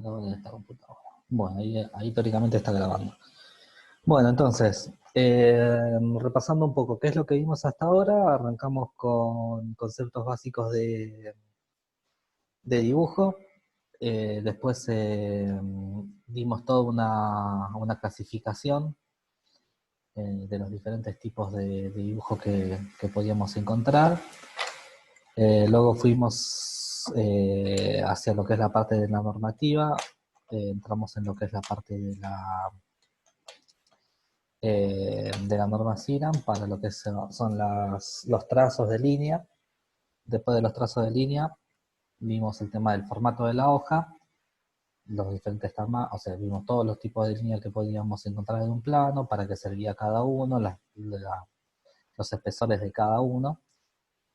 Grabo en esta computadora. Bueno, ahí teóricamente está grabando. Bueno, entonces, repasando un poco, ¿qué es lo que vimos hasta ahora? Arrancamos con conceptos básicos de dibujo. Después dimos toda una clasificación de los diferentes tipos de dibujo que podíamos encontrar. Luego fuimos hacia lo que es la parte de la normativa. Entramos en lo que es la parte de la norma CIRAM para lo que son los trazos de línea. Después de los trazos de línea, vimos el tema del formato de la hoja, los diferentes tamaños, o sea, vimos todos los tipos de línea que podíamos encontrar en un plano, para qué servía cada uno, los espesores de cada uno.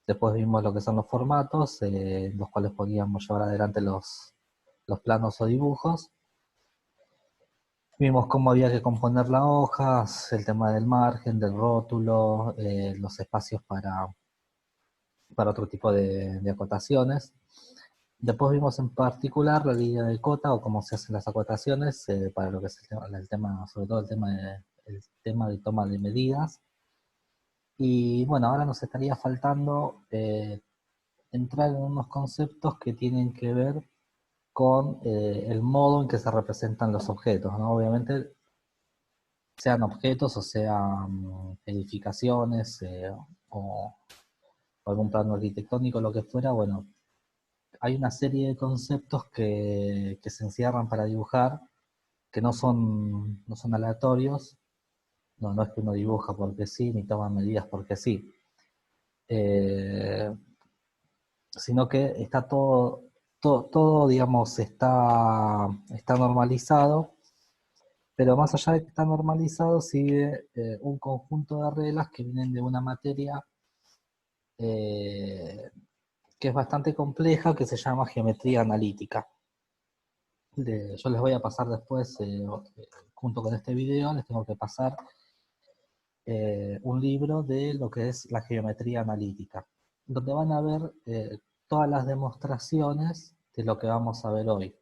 Después vimos lo que son los formatos, los cuales podíamos llevar adelante los planos o dibujos. Vimos cómo había que componer las hojas, el tema del margen, del rótulo, los espacios para otro tipo de acotaciones. Después vimos en particular la línea de cota o cómo se hacen las acotaciones para lo que es el tema, sobre todo el tema de toma de medidas. Y bueno, ahora nos estaría faltando entrar en unos conceptos que tienen que ver con el modo en que se representan los objetos, ¿no? Obviamente, sean objetos o sean edificaciones o algún plano arquitectónico, lo que fuera, bueno, hay una serie de conceptos que se encierran para dibujar, que no son aleatorios. No es que uno dibuja porque sí, ni toma medidas porque sí, eh, sino que está todo, digamos, está normalizado, pero más allá de que está normalizado, sigue un conjunto de reglas que vienen de una materia eh, que es bastante compleja, que se llama geometría analítica. Yo les voy a pasar después, junto con este video, les tengo que pasar un libro de lo que es la geometría analítica, donde van a ver todas las demostraciones de lo que vamos a ver hoy.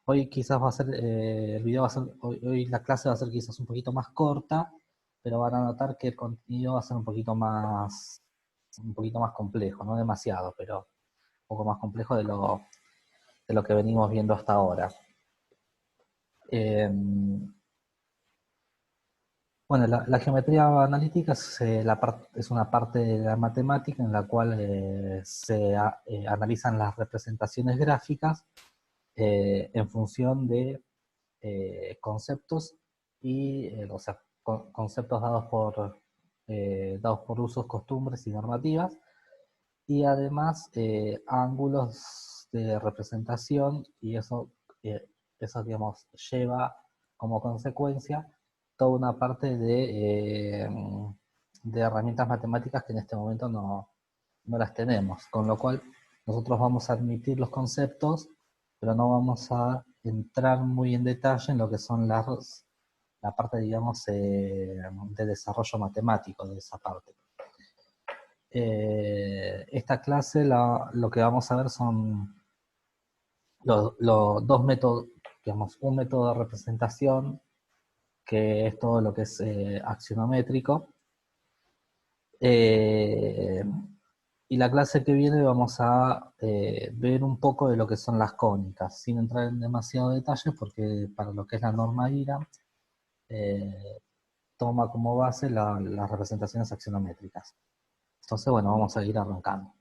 Hoy quizás va a ser, el video va a ser, hoy la clase va a ser quizás un poquito más corta, pero van a notar que el contenido va a ser un poquito más complejo, no demasiado, pero un poco más complejo de lo que venimos viendo hasta ahora. Eh, bueno, la geometría analítica es una parte de la matemática en la cual se analizan las representaciones gráficas en función de conceptos o sea, conceptos dados por usos, costumbres y normativas, y además ángulos de representación, y eso digamos, lleva como consecuencia toda una parte de herramientas matemáticas que en este momento no las tenemos, con lo cual nosotros vamos a admitir los conceptos, pero no vamos a entrar muy en detalle en lo que son la parte, digamos, de desarrollo matemático de esa parte. Esta clase lo que vamos a ver son los dos métodos, digamos, un método de representación, que es todo lo que es axionométrico, eh, y la clase que viene vamos a ver un poco de lo que son las cónicas, sin entrar en demasiado detalle, porque para lo que es la norma IRA, eh, toma como base las representaciones axionométricas. Entonces, bueno, vamos a ir arrancando.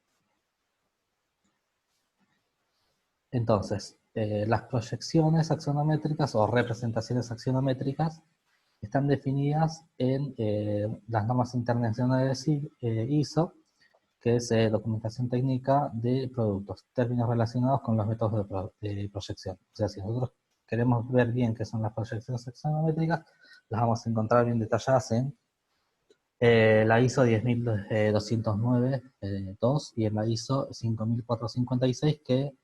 Entonces, las proyecciones axionométricas o representaciones axionométricas están definidas en las normas internacionales ISO, que es documentación técnica de productos, términos relacionados con los métodos de proyección. O sea, si nosotros queremos ver bien qué son las proyecciones axionométricas, las vamos a encontrar bien detalladas en la ISO 10209-2 y en la ISO 5456, que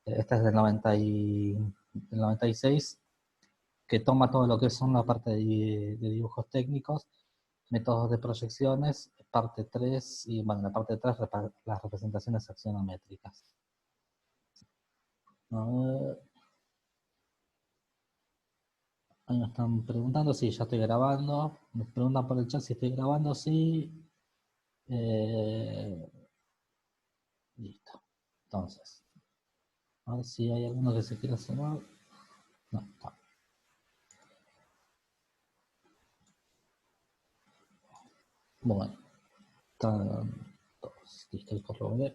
esta es del 96, que toma todo lo que son la parte de dibujos técnicos, métodos de proyecciones, parte 3, y bueno, la parte 3, las representaciones axionométricas. Ahí me están preguntando si ya estoy grabando. Me preguntan por el chat si estoy grabando, sí. Eh, listo. Entonces, a ver si hay alguno que se quiera sumar. No, está. Bueno, están todos. Listo, el correo.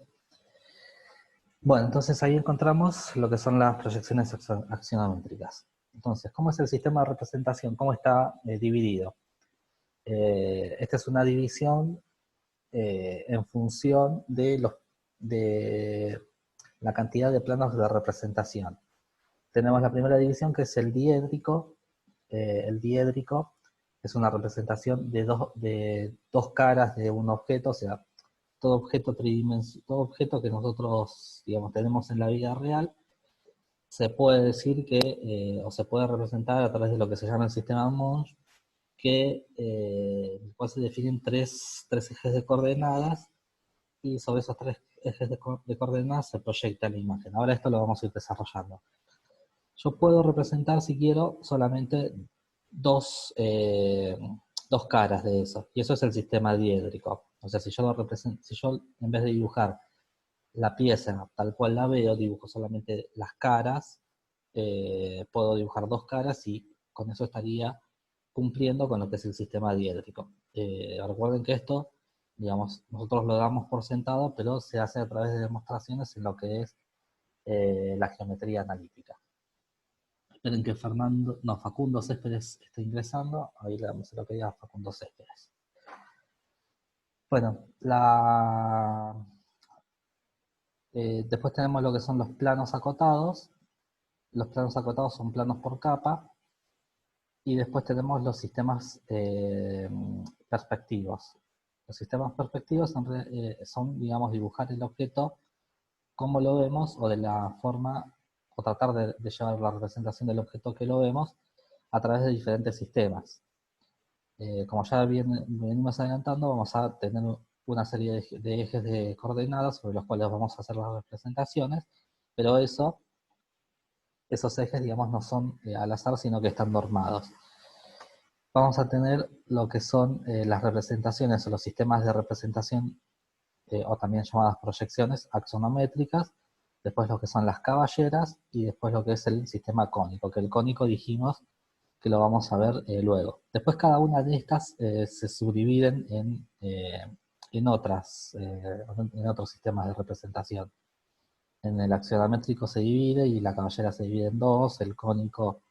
Bueno, entonces ahí encontramos lo que son las proyecciones axionométricas. Entonces, ¿cómo es el sistema de representación? ¿Cómo está dividido? Esta es una división en función de la cantidad de planos de representación. Tenemos la primera división que es el diédrico. El diédrico es una representación de dos caras de un objeto, o sea, todo objeto que nosotros, digamos, tenemos en la vida real, se puede decir que, o se puede representar a través de lo que se llama el sistema Monge, que después se definen tres ejes de coordenadas, y sobre esos tres ejes de coordenadas se proyecta la imagen. Ahora esto lo vamos a ir desarrollando. Yo puedo representar, si quiero, solamente dos, eh, dos caras de eso, y eso es el sistema diédrico. O sea, si yo en vez de dibujar la pieza tal cual la veo, dibujo solamente las caras, puedo dibujar dos caras y con eso estaría cumpliendo con lo que es el sistema diédrico. Recuerden que esto, digamos, nosotros lo damos por sentado, pero se hace a través de demostraciones en lo que es la geometría analítica. Esperen que Facundo Céspedes está ingresando, ahí le damos el ok a Facundo Céspedes. Bueno, después tenemos lo que son los planos acotados. Los planos acotados son planos por capa. Y después tenemos los sistemas perspectivos. Los sistemas perspectivos son, digamos, dibujar el objeto como lo vemos, o de la forma, o tratar de llevar la representación del objeto que lo vemos a través de diferentes sistemas. Como ya venimos adelantando, vamos a tener una serie de ejes de coordenadas sobre los cuales vamos a hacer las representaciones, pero esos ejes, digamos, no son al azar, sino que están normados. Vamos a tener lo que son las representaciones o los sistemas de representación, o también llamadas proyecciones axonométricas, después lo que son las caballeras, y después lo que es el sistema cónico, que el cónico dijimos que lo vamos a ver luego. Después cada una de estas se subdividen en otros sistemas de representación. En el axionométrico se divide y la caballera se divide en dos, el cónico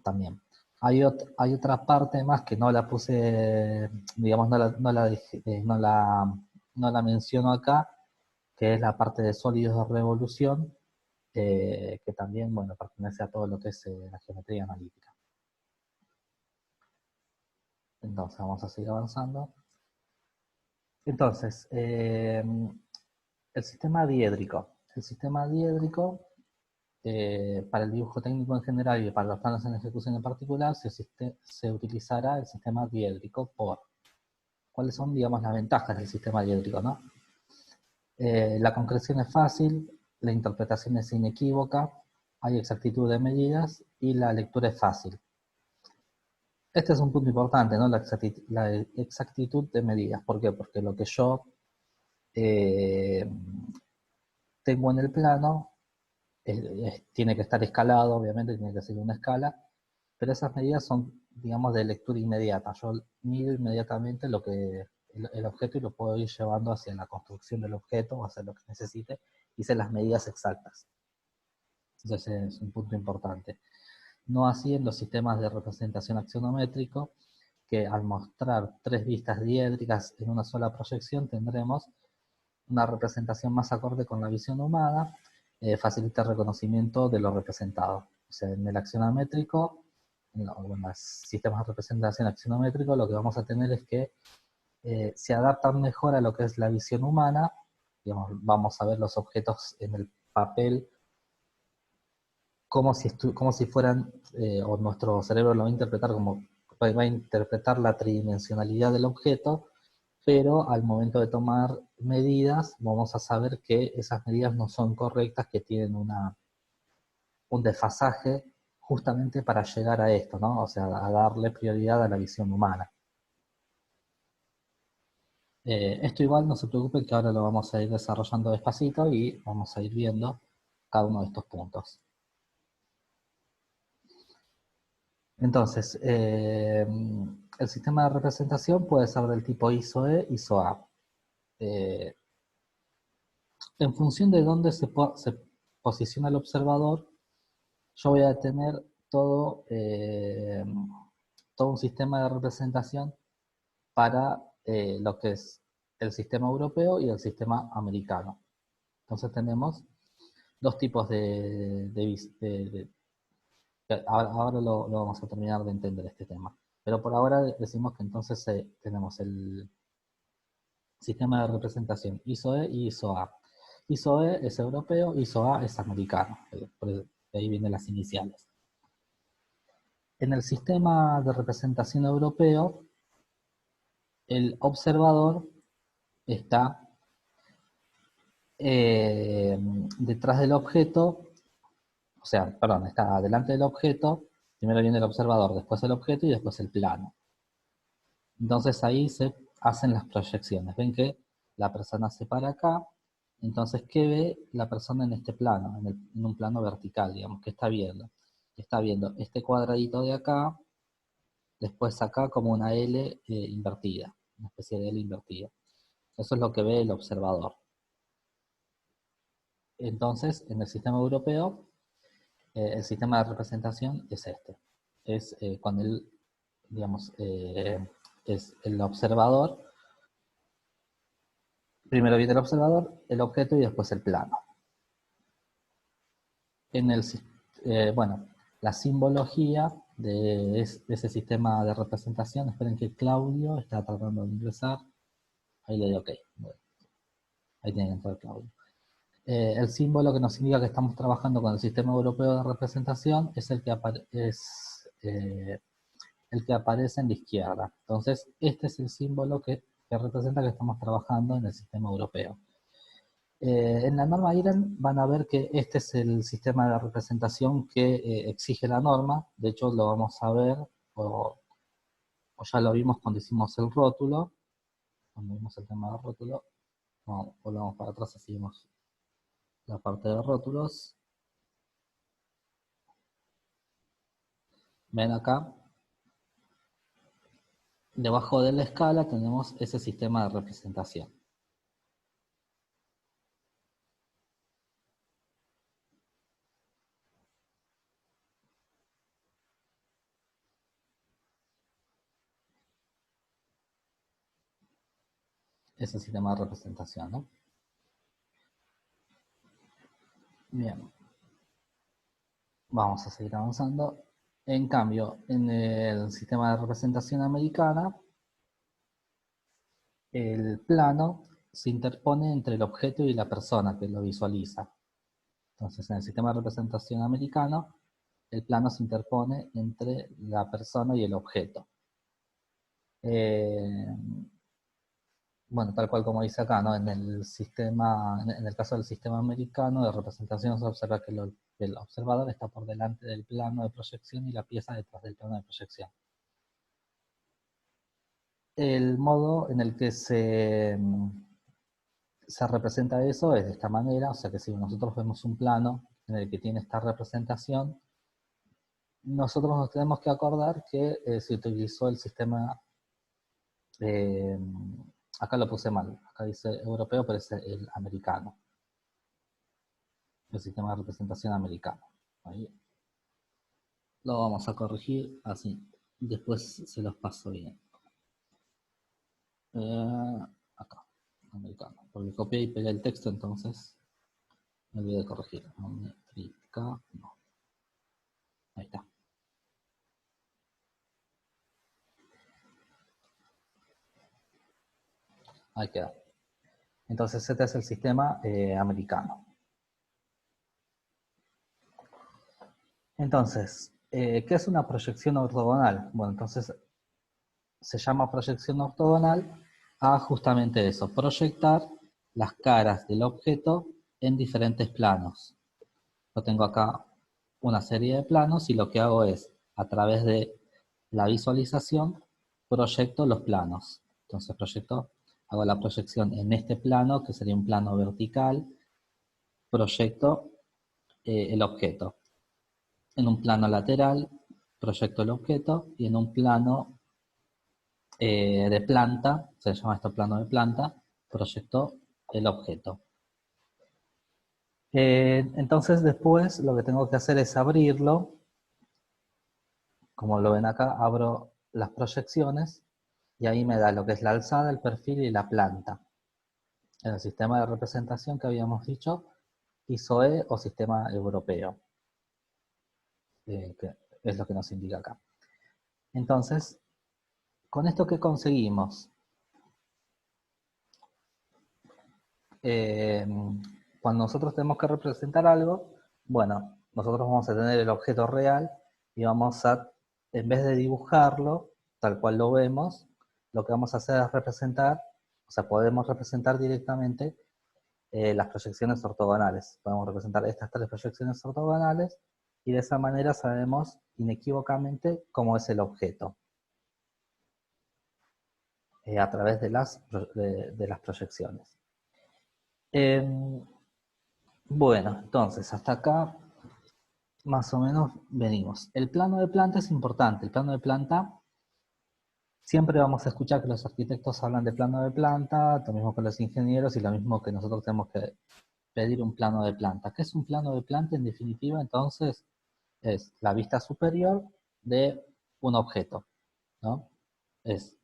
también. Hay otra parte más que no la puse, digamos, no la menciono acá, que es la parte de sólidos de revolución, que también, bueno, pertenece a todo lo que es la geometría analítica. Entonces, vamos a seguir avanzando. Entonces, el sistema diédrico. El sistema diédrico, para el dibujo técnico en general y para los planos en ejecución en particular, se utilizará el sistema diédrico por... ¿Cuáles son, digamos, las ventajas del sistema diédrico, no? La concreción es fácil, la interpretación es inequívoca, hay exactitud de medidas y la lectura es fácil. Este es un punto importante, ¿no? La exactitud de medidas. ¿Por qué? Porque lo que yo eh, tengo en el plano tiene que estar escalado, obviamente, tiene que ser una escala, pero esas medidas son, digamos, de lectura inmediata. Yo mido inmediatamente el objeto y lo puedo ir llevando hacia la construcción del objeto o hacia lo que necesite, y sé las medidas exactas. Entonces es un punto importante. No así en los sistemas de representación axionométrico, que al mostrar tres vistas diédricas en una sola proyección tendremos una representación más acorde con la visión humana, facilita el reconocimiento de lo representado. O sea, en el axionométrico, en los sistemas de representación axionométrico, lo que vamos a tener es que se adaptan mejor a lo que es la visión humana. Digamos, vamos a ver los objetos en el papel como si fueran, o nuestro cerebro lo va a interpretar como, va a interpretar la tridimensionalidad del objeto, pero al momento de tomar medidas vamos a saber que esas medidas no son correctas, que tienen un desfasaje justamente para llegar a esto, ¿no? O sea, a darle prioridad a la visión humana. Esto igual no se preocupen que ahora lo vamos a ir desarrollando despacito y vamos a ir viendo cada uno de estos puntos. Entonces, el sistema de representación puede ser del tipo ISO-E, ISO-A. Eh, en función de dónde se posiciona el observador, yo voy a tener todo un sistema de representación para lo que es el sistema europeo y el sistema americano. Entonces tenemos dos tipos ahora lo vamos a terminar de entender este tema. Pero por ahora decimos que entonces tenemos el sistema de representación ISO-E y ISO-A. ISO-E es europeo, ISO-A es americano. De ahí vienen las iniciales. En el sistema de representación europeo, el observador está detrás del objeto, o sea, perdón, está delante del objeto, primero viene el observador, después el objeto y después el plano. Entonces ahí se hacen las proyecciones. Ven que la persona se para acá, entonces ¿qué ve la persona en este plano? En un plano vertical, digamos, ¿qué está viendo? Está viendo este cuadradito de acá, después acá como una L invertida, una especie de L invertida. Eso es lo que ve el observador. Entonces, en el sistema europeo, el sistema de representación es este. Es cuando digamos, es el observador. Primero viene el observador, el objeto y después el plano. En el, bueno, la simbología de ese sistema de representación, esperen que Claudio está tratando de ingresar. Ahí le doy OK. Bueno, ahí tiene que entrar Claudio. El símbolo que nos indica que estamos trabajando con el sistema europeo de representación es el que aparece en la izquierda. Entonces, este es el símbolo que representa que estamos trabajando en el sistema europeo. En la norma IREN van a ver que este es el sistema de representación que exige la norma. De hecho, lo vamos a ver, o ya lo vimos cuando hicimos el rótulo. Cuando vimos el tema del rótulo, volvamos para atrás y seguimos la parte de rótulos. Ven acá, debajo de la escala tenemos ese sistema de representación. Ese sistema de representación, ¿no? Bien, vamos a seguir avanzando. En cambio, en el sistema de representación americana, el plano se interpone entre el objeto y la persona que lo visualiza. Entonces, en el sistema de representación americano, el plano se interpone entre la persona y el objeto. Bueno, tal cual como dice acá, ¿no? En el caso del sistema americano de representación se observa que el observador está por delante del plano de proyección y la pieza detrás del plano de proyección. El modo en el que se representa eso es de esta manera, o sea que si nosotros vemos un plano en el que tiene esta representación, nosotros nos tenemos que acordar que se utilizó el sistema, eh, acá lo puse mal, acá dice europeo, pero es el americano, el sistema de representación americano. Ahí lo vamos a corregir así, después se los paso bien. Acá, americano, porque copié y pegué el texto, entonces me olvidé de corregir. Métrica, no. Ahí está. Ahí queda. Entonces este es el sistema americano. Entonces, ¿qué es una proyección ortogonal? Bueno, entonces se llama proyección ortogonal a justamente eso, proyectar las caras del objeto en diferentes planos. Lo tengo acá una serie de planos y lo que hago es, a través de la visualización, proyecto los planos. Entonces hago la proyección en este plano, que sería un plano vertical, proyecto el objeto. En un plano lateral, proyecto el objeto, y en un plano de planta, se llama esto plano de planta, proyecto el objeto. Entonces después lo que tengo que hacer es abrirlo. Como lo ven acá, abro las proyecciones y ahí me da lo que es la alzada, el perfil y la planta. En el sistema de representación que habíamos dicho, ISOE o sistema europeo, que es lo que nos indica acá. Entonces, con esto que conseguimos, eh, cuando nosotros tenemos que representar algo, bueno, nosotros vamos a tener el objeto real y vamos a, en vez de dibujarlo tal cual lo vemos, lo que vamos a hacer es representar, o sea, podemos representar directamente las proyecciones ortogonales. Podemos representar estas tres proyecciones ortogonales y de esa manera sabemos inequívocamente cómo es el objeto a través de las proyecciones. Bueno, entonces hasta acá más o menos venimos. El plano de planta es importante. El plano de planta, siempre vamos a escuchar que los arquitectos hablan de plano de planta, lo mismo que los ingenieros y lo mismo que nosotros tenemos que pedir un plano de planta. ¿Qué es un plano de planta? En definitiva, entonces, es la vista superior de un objeto, ¿no? Es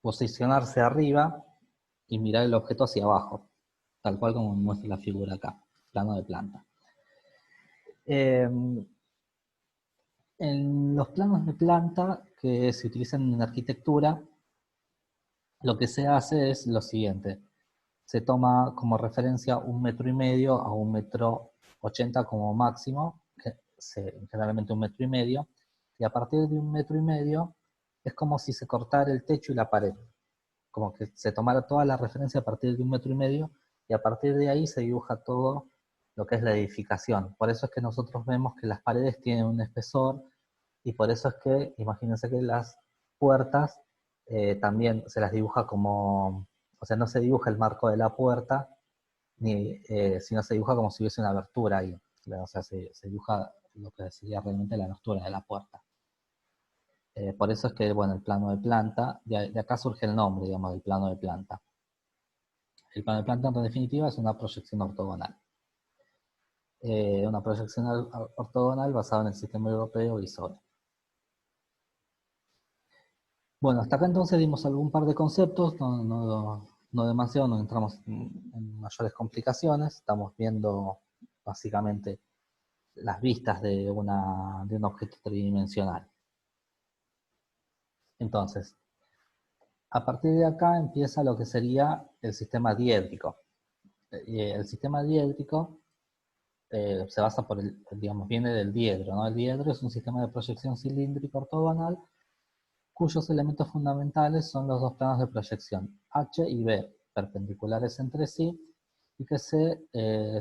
posicionarse arriba y mirar el objeto hacia abajo, tal cual como muestra la figura acá, plano de planta. En los planos de planta que se utilizan en arquitectura, lo que se hace es lo siguiente. Se toma como referencia 1,5 metros a 1,80 m como máximo, generalmente 1,5 metros, y a partir de 1,5 metros es como si se cortara el techo y la pared, como que se tomara toda la referencia a partir de 1,5 metros, y a partir de ahí se dibuja todo lo que es la edificación. Por eso es que nosotros vemos que las paredes tienen un espesor, y por eso es que, imagínense que las puertas también se las dibuja como, o sea, no se dibuja el marco de la puerta, sino se dibuja como si hubiese una abertura ahí. O sea, se dibuja lo que sería realmente la abertura de la puerta. Por eso es que, bueno, el plano de planta, de acá surge el nombre, digamos, del plano de planta. El plano de planta, en definitiva, es una proyección ortogonal. Una proyección ortogonal basada en el sistema europeo ISOE. Bueno, hasta acá entonces dimos algún par de conceptos, no demasiado, no entramos en mayores complicaciones, estamos viendo básicamente las vistas de un objeto tridimensional. Entonces, a partir de acá empieza lo que sería el sistema diédrico. El sistema diédrico se basa digamos, viene del diedro, ¿no? El diedro es un sistema de proyección cilíndrico ortogonal cuyos elementos fundamentales son los dos planos de proyección, H y B, perpendiculares entre sí, y que se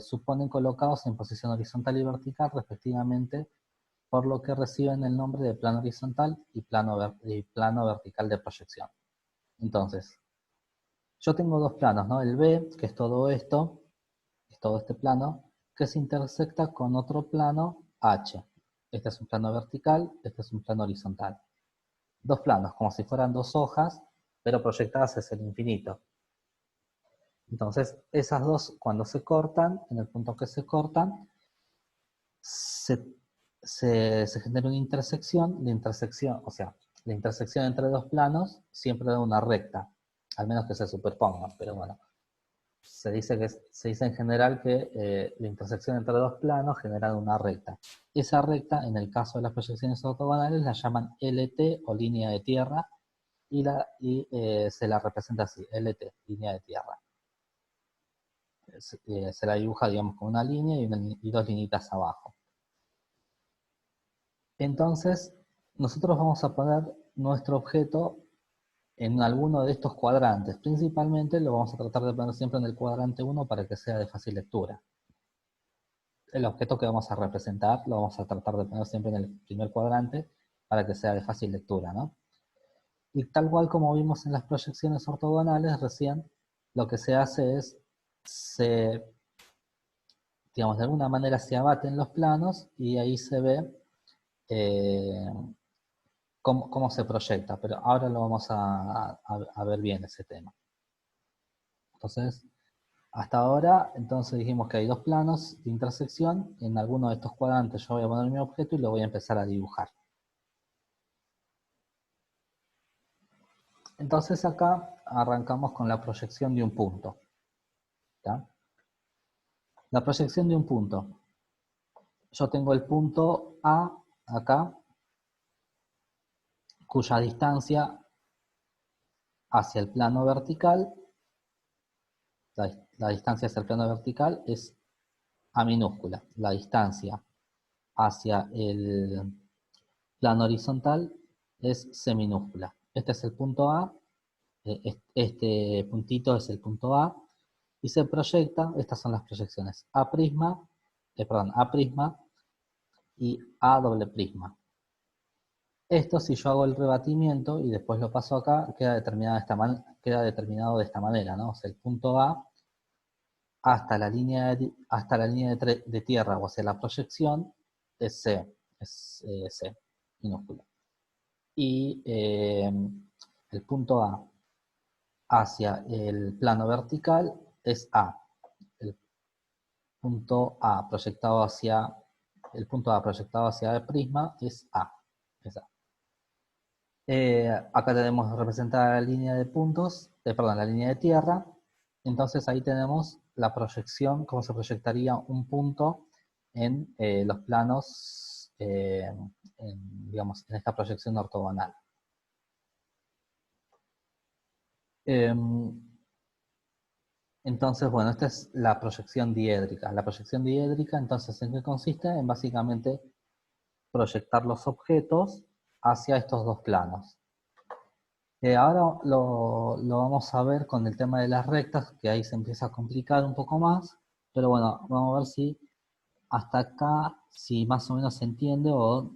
suponen colocados en posición horizontal y vertical respectivamente, por lo que reciben el nombre de plano horizontal y plano vertical de proyección. Entonces, yo tengo dos planos, ¿no? El B, que es todo esto, es todo este plano, que se intersecta con otro plano H. Este es un plano vertical, este es un plano horizontal. Dos planos, como si fueran dos hojas, pero proyectadas hacia el infinito. Entonces, esas dos, cuando se cortan, en el punto que se cortan, se genera una intersección, o sea, la intersección entre dos planos siempre da una recta, al menos que se superpongan, pero bueno, se dice en general que la intersección entre dos planos genera una recta. Esa recta, en el caso de las proyecciones ortogonales, la llaman LT o línea de tierra, y se la representa así, LT, línea de tierra. Se la dibuja, digamos, con una línea y dos linitas abajo. Entonces, nosotros vamos a poner nuestro objeto en alguno de estos cuadrantes. Principalmente lo vamos a tratar de poner siempre en el cuadrante 1 para que sea de fácil lectura. el objeto que vamos a representar lo vamos a tratar de poner siempre en el primer cuadrante para que sea de fácil lectura, ¿no? Y tal cual como vimos en las proyecciones ortogonales recién, lo que se hace es, digamos, de alguna manera se abaten los planos y ahí se ve eh, cómo se proyecta, pero ahora lo vamos a ver bien ese tema. Entonces, hasta ahora, entonces dijimos que hay dos planos de intersección. En alguno de estos cuadrantes yo voy a poner mi objeto y lo voy a empezar a dibujar. Entonces acá arrancamos con la proyección de un punto. ¿Tá? La proyección de un punto. Yo tengo el punto A acá, cuya distancia hacia el plano vertical, la distancia hacia el plano vertical es A minúscula. La distancia hacia el plano horizontal es C minúscula. Este es el punto A, este puntito es el punto A, y se proyecta, estas son las proyecciones, A prisma, A prisma y A doble prisma. Esto, si yo hago el rebatimiento y después lo paso acá, queda determinado de esta manera, ¿no? O sea, el punto A hasta la línea de tierra, o sea, la proyección es C minúscula. Y el punto A hacia el plano vertical es A. El punto A proyectado hacia el prisma es A. Es A. Acá tenemos representada la línea de puntos, la línea de tierra. Entonces ahí tenemos la proyección, cómo se proyectaría un punto en los planos, digamos, en esta proyección ortogonal. Entonces, bueno, esta es la proyección diédrica. La proyección diédrica, entonces, ¿en qué consiste? En básicamente proyectar los objetos hacia estos dos planos. Ahora lo vamos a ver con el tema de las rectas, que ahí se empieza a complicar un poco más, pero bueno, vamos a ver si hasta acá, si más o menos se entiende o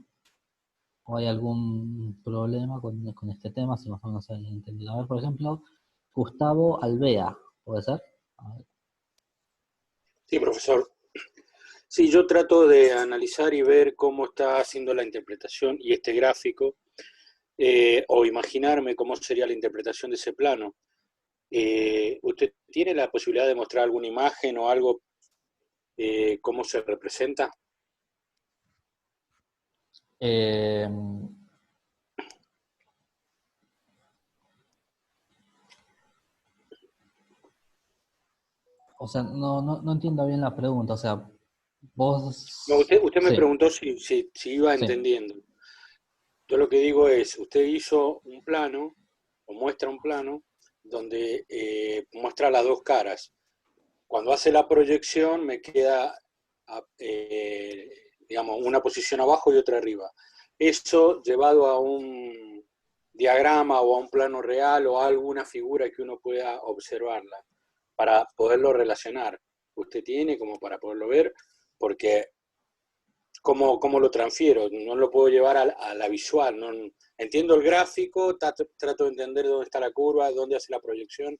hay algún problema con este tema, si más o menos se ha entendido. A ver, por ejemplo, Gustavo Alvea, ¿puede ser? A ver. Sí, profesor. Sí, yo trato de analizar y ver cómo está haciendo la interpretación y este gráfico, o imaginarme cómo sería la interpretación de ese plano. ¿Usted tiene la posibilidad de mostrar alguna imagen o algo, cómo se representa? Eh, o sea, no entiendo bien la pregunta. O sea, No, vos... usted me Sí, preguntó si iba sí. entendiendo. Yo lo que digo es, usted hizo un plano, o muestra un plano, donde muestra las dos caras. Cuando hace la proyección me queda, digamos, una posición abajo y otra arriba. Eso llevado a un diagrama o a un plano real o a alguna figura que uno pueda observarla para poderlo relacionar. Usted tiene como para poderlo ver, porque ¿cómo lo transfiero? No lo puedo llevar a la visual. No, entiendo el gráfico, trato de entender dónde está la curva, dónde hace la proyección,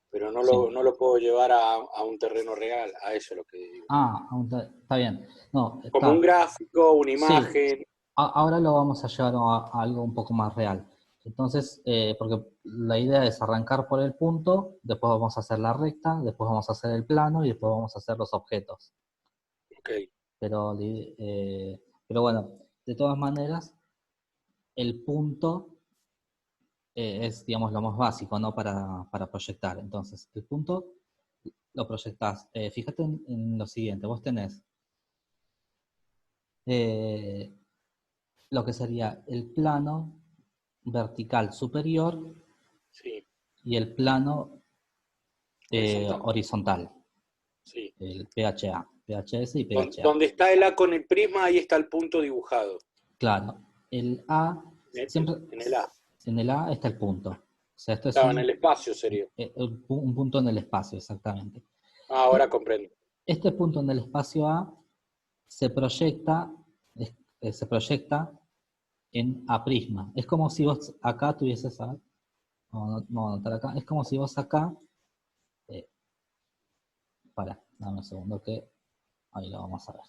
pero no Sí. lo puedo llevar a un terreno real, a eso es lo que digo. Ah, aún está bien. No, Como un está. gráfico, una Sí, imagen. ahora lo vamos a llevar a algo un poco más real. Entonces, porque la idea es arrancar por el punto, después vamos a hacer la recta, después vamos a hacer el plano y después vamos a hacer los objetos. Ok, Pero bueno, de todas maneras, el punto es, digamos, lo más básico, ¿no? Para proyectar. Entonces, el punto lo proyectás. Fíjate en lo siguiente, vos tenés eh, lo que sería el plano vertical superior sí, y el plano horizontal, horizontal, sí. el PHA, PHS y PHA. Donde está el A con el prisma, ahí está el punto dibujado. Claro, el A, siempre En el A. en el A está el punto. O sea, esto es Estaba en el espacio, sería. un punto en el espacio, exactamente. Ah, E- ahora comprendo. Este punto en el espacio A se proyecta, se proyecta en A prisma. Es como si vos acá tuvieses, vamos a anotar acá, es como si vos acá, dame un segundo que ahí lo vamos a ver.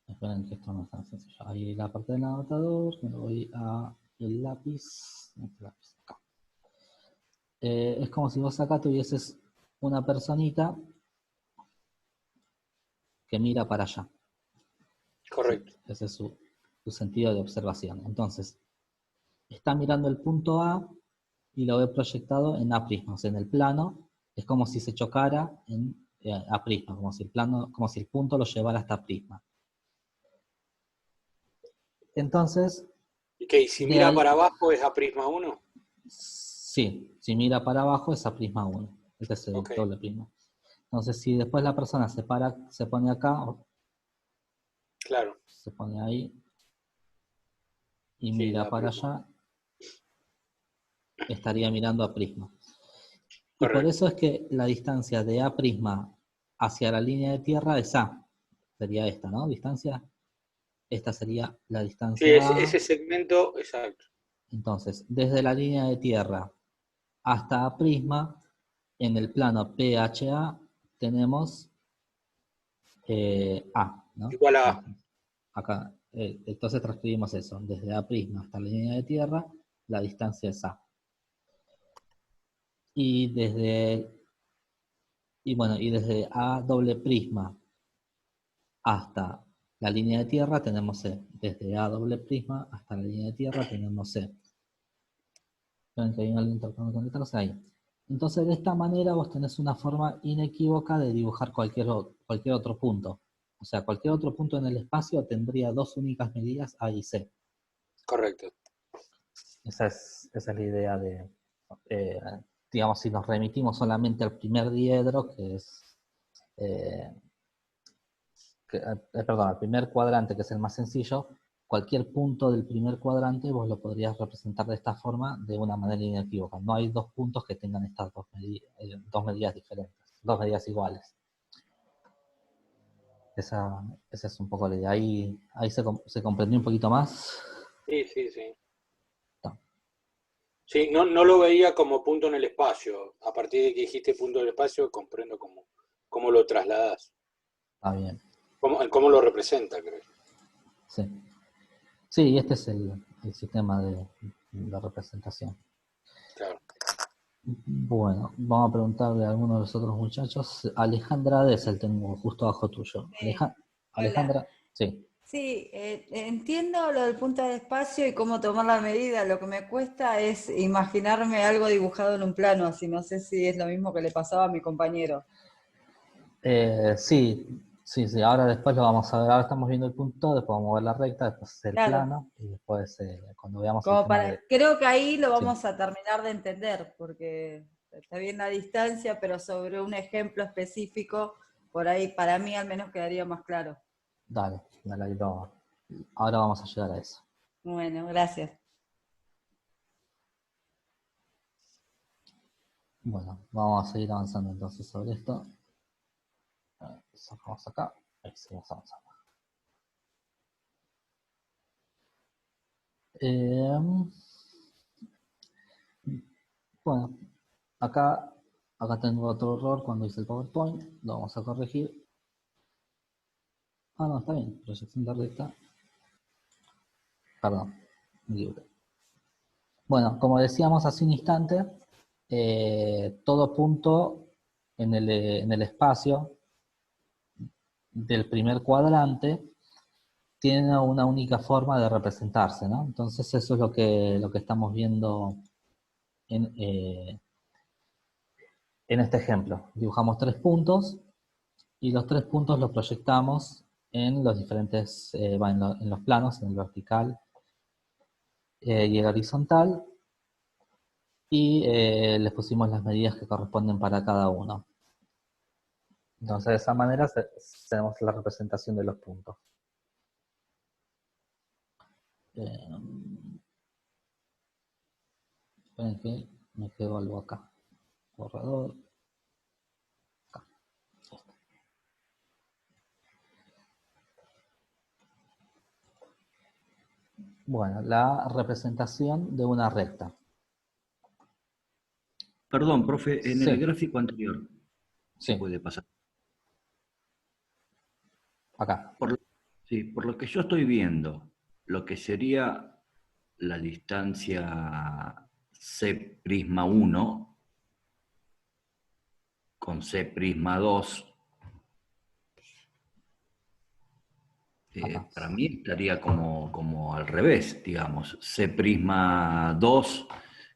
Esperen que esto no es tan sencillo. Ahí la parte del anotador, me voy a el lápiz, acá. Es como si vos acá tuvieses una personita que mira para allá. Correcto. ¿Sí? Ese es su sentido de observación. Entonces, está mirando el punto A y lo ve proyectado en A prisma, o sea, en el plano, es como si se chocara en A prisma, como si el punto lo llevara hasta prisma. Entonces, ¿Y qué? ¿Y si de mira ahí, para abajo es a prisma 1? sí, si mira para abajo es A prisma 1, este es el Ok, doble prisma. Entonces, si después la persona se pone acá, claro. se pone ahí y Sí, mira da para prisma. allá, estaría mirando a prisma. Y por Correcto. eso es que la distancia de A prisma hacia la línea de tierra es A. Sería esta, ¿no? Distancia. Esta sería la Sí, distancia A. ese segmento, exacto. Entonces, desde la línea de tierra hasta A prisma, en el plano PHA tenemos A, ¿no? Igual a Ahí A. está. Acá, entonces transcribimos eso. Desde A prisma hasta la línea de tierra, la distancia es A. Y desde A doble prisma hasta la línea de tierra tenemos C. Desde A doble prisma hasta la línea de tierra tenemos C. Ven que hay una línea tratando de conectarse ahí. Entonces, de esta manera vos tenés una forma inequívoca de dibujar cualquier otro punto. O sea, cualquier otro punto en el espacio tendría dos únicas medidas A y C. Correcto. Esa es la idea de, eh, digamos, si nos remitimos solamente al primer diedro, que es eh, perdón, al primer cuadrante, que es el más sencillo, cualquier punto del primer cuadrante vos lo podrías representar de esta forma de una manera inequívoca. No hay dos puntos que tengan estas dos medidas diferentes, dos medidas iguales. Esa es un poco la idea. Ahí se comprendió un poquito más. Sí, sí, sí. Está, Sí, no lo veía como punto en el espacio. A partir de que dijiste punto en el espacio, comprendo cómo lo trasladas. está bien. Cómo lo representa, creo. Sí. Sí, y este es el sistema de representación. Claro. Bueno, vamos a preguntarle a alguno de los otros muchachos. Alejandra Dessel tengo justo abajo tuyo. Hola. Alejandra, sí. Sí, entiendo lo del punto de espacio y cómo tomar la medida. Lo que me cuesta es imaginarme algo dibujado en un plano, así no sé si es lo mismo que le pasaba a mi compañero. Sí, sí, sí. Ahora después lo vamos a ver. Ahora estamos viendo el punto, después vamos a ver la recta, después el Claro, plano y después cuando veamos el como tema para, de... creo que ahí lo Sí, vamos a terminar de entender, porque está bien la distancia, pero sobre un ejemplo específico, por ahí para mí al menos quedaría más claro. dale, dale, ahora vamos a llegar a eso. Bueno, gracias. Bueno, vamos a seguir avanzando entonces sobre esto. Sacamos acá, ahí seguimos avanzando. Eh, bueno, acá, acá tengo otro error cuando hice el PowerPoint, lo vamos a corregir. Ah, no, está bien, proyección de recta. Perdón, me equivoqué. Bueno, como decíamos hace un instante, todo punto en el espacio del primer cuadrante tiene una única forma de representarse, ¿no? Entonces eso es lo que estamos viendo en, eh, en este ejemplo. Dibujamos tres puntos y los tres puntos los proyectamos en los diferentes, en los planos, en el vertical y el horizontal, y les pusimos las medidas que corresponden para cada uno. Entonces, de esa manera tenemos la representación de los puntos. Eh, Esperen que me quedo algo acá. Borrador. Acá. Bueno, la representación de una recta. Perdón, profe, en el Sí, gráfico anterior, si sí, puede pasar. acá. Sí, por lo que yo estoy viendo, lo que sería la distancia C prisma 1 con C prisma 2, Acá. para mí estaría como al revés, digamos. C prisma 2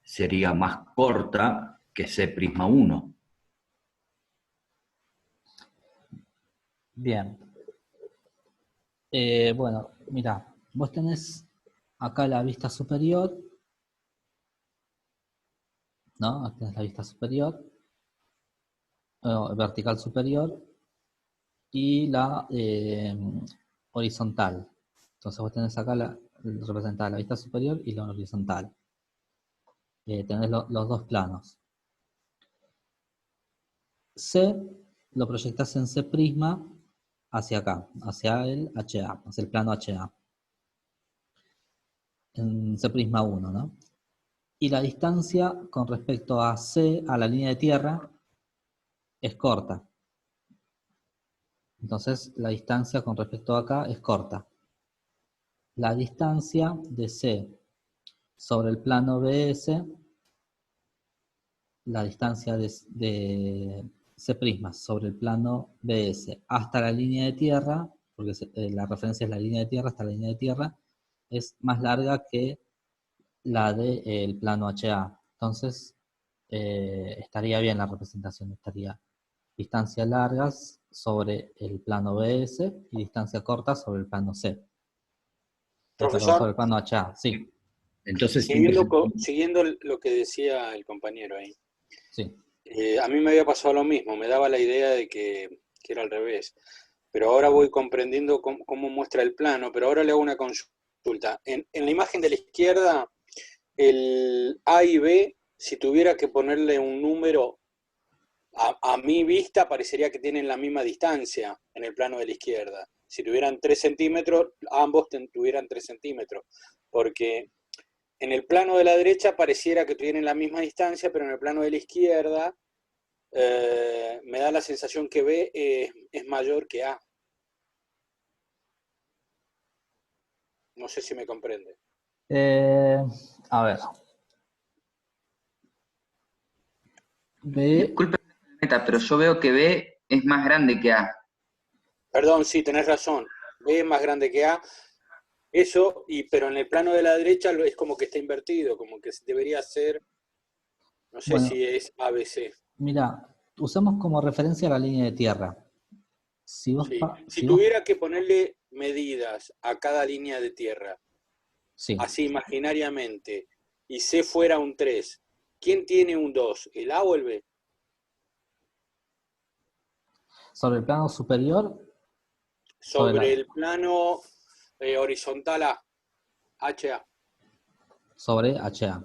sería más corta que C prisma 1. Bien. Bueno, mira, vos tenés acá la vista superior, ¿no? Acá tenés la vista superior, vertical superior, y la horizontal. Entonces vos tenés acá representada la vista superior y la horizontal. Tenés los dos planos. C lo proyectás en C prisma hacia acá, hacia el HA, hacia el plano HA. En C prisma 1, ¿no? Y la distancia con respecto a C, a la línea de tierra, es corta. Entonces la distancia con respecto a acá es corta. La distancia de C sobre el plano BS, la distancia de C prisma sobre el plano BS hasta la línea de tierra, porque la referencia es la línea de tierra, hasta la línea de tierra, es más larga que la del plano HA. Entonces, estaría bien la representación, estaría distancias largas sobre el plano BS y distancia corta sobre el plano C. Perdón, sobre Profesor, el plano HA, sí, Entonces tiene siguiendo, sentido. siguiendo lo que decía el compañero ahí, sí. a mí me había pasado lo mismo, me daba la idea de que era al revés, pero ahora voy comprendiendo cómo muestra el plano, pero ahora le hago una consulta. En la imagen de la izquierda, el A y B, si tuviera que ponerle un número, a mi vista parecería que tienen la misma distancia en el plano de la izquierda. Si tuvieran 3 centímetros, ambos tuvieran 3 centímetros, porque en el plano de la derecha pareciera que tienen la misma distancia, pero en el plano de la izquierda me da la sensación que B es mayor que A. No sé si me comprende. A ver. B, Disculpe, pero yo veo que B es más grande que A. Perdón, sí, tenés razón. B es más grande que A. Eso, pero en el plano de la derecha es como que está invertido, como que debería ser, no sé bueno, si es ABC. mira, usamos como referencia la línea de tierra. Si vos, Sí. Si si vos, tuviera que ponerle medidas a cada línea de tierra, sí, así imaginariamente, y C fuera un 3, ¿quién tiene un 2? ¿El A o el B? sobre el plano superior, Sobre el plano horizontal A, HA. sobre HA.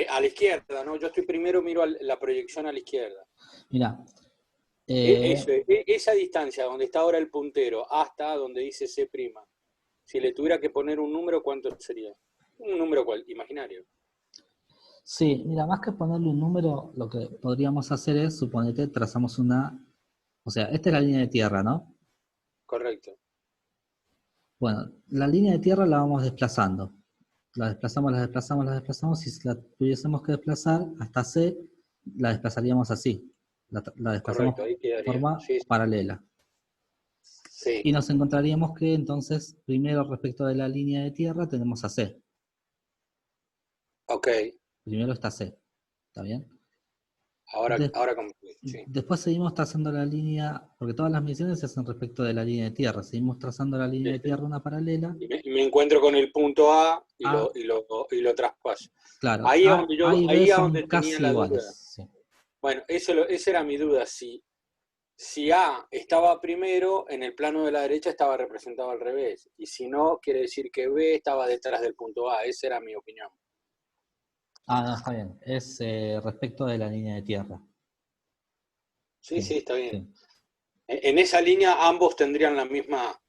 A la izquierda, ¿no? Yo estoy primero, miro la proyección a la izquierda. Mira, Esa distancia donde está ahora el puntero hasta donde dice C', si le tuviera que poner un número, ¿cuánto sería? Un número imaginario. sí, mira, más que ponerle un número, lo que podríamos hacer es, suponete, trazamos o sea, esta es la línea de tierra, ¿no? Correcto. Bueno, la línea de tierra la vamos desplazando. La desplazamos, la desplazamos, la desplazamos. Y si la tuviésemos que desplazar hasta C, la desplazaríamos así. La desplazamos Correcto, ahí de quedaría. forma Sí, paralela. sí. Y nos encontraríamos que entonces, primero respecto de la línea de tierra, tenemos a C. Ok, Primero está C. ¿Está bien? ahora comprendí, sí. Después seguimos trazando la línea, porque todas las mediciones se hacen respecto de la línea de tierra. Seguimos trazando la línea Sí, de sí. tierra una paralela. Y me encuentro con el punto A y A, lo traspaso. claro, Ahí es donde A y B ahí es donde son tenía casi la duda. iguales. Sí. Bueno, esa era mi duda. Si A estaba primero, en el plano de la derecha estaba representado al revés. Y si no, quiere decir que B estaba detrás del punto A. Esa era mi opinión. Ah, no, está bien. Es respecto de la línea de tierra. Sí, Sí, sí, está bien. sí. En esa línea ambos tendrían la misma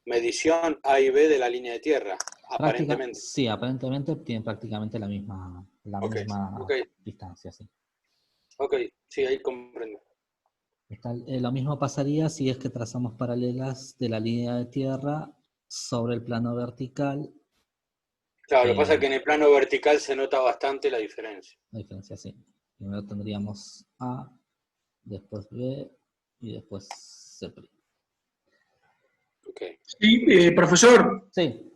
medición A y B de la línea de tierra. Aparentemente. Sí, aparentemente tienen prácticamente la misma Ok, ok, distancia, sí. ok, sí, ahí comprendo. Lo mismo pasaría si es que trazamos paralelas de la línea de tierra sobre el plano vertical. Claro, lo que pasa es que en el plano vertical se nota bastante la diferencia. La diferencia, sí. Primero tendríamos A, después B y después C'. Ok. Sí, profesor, Sí,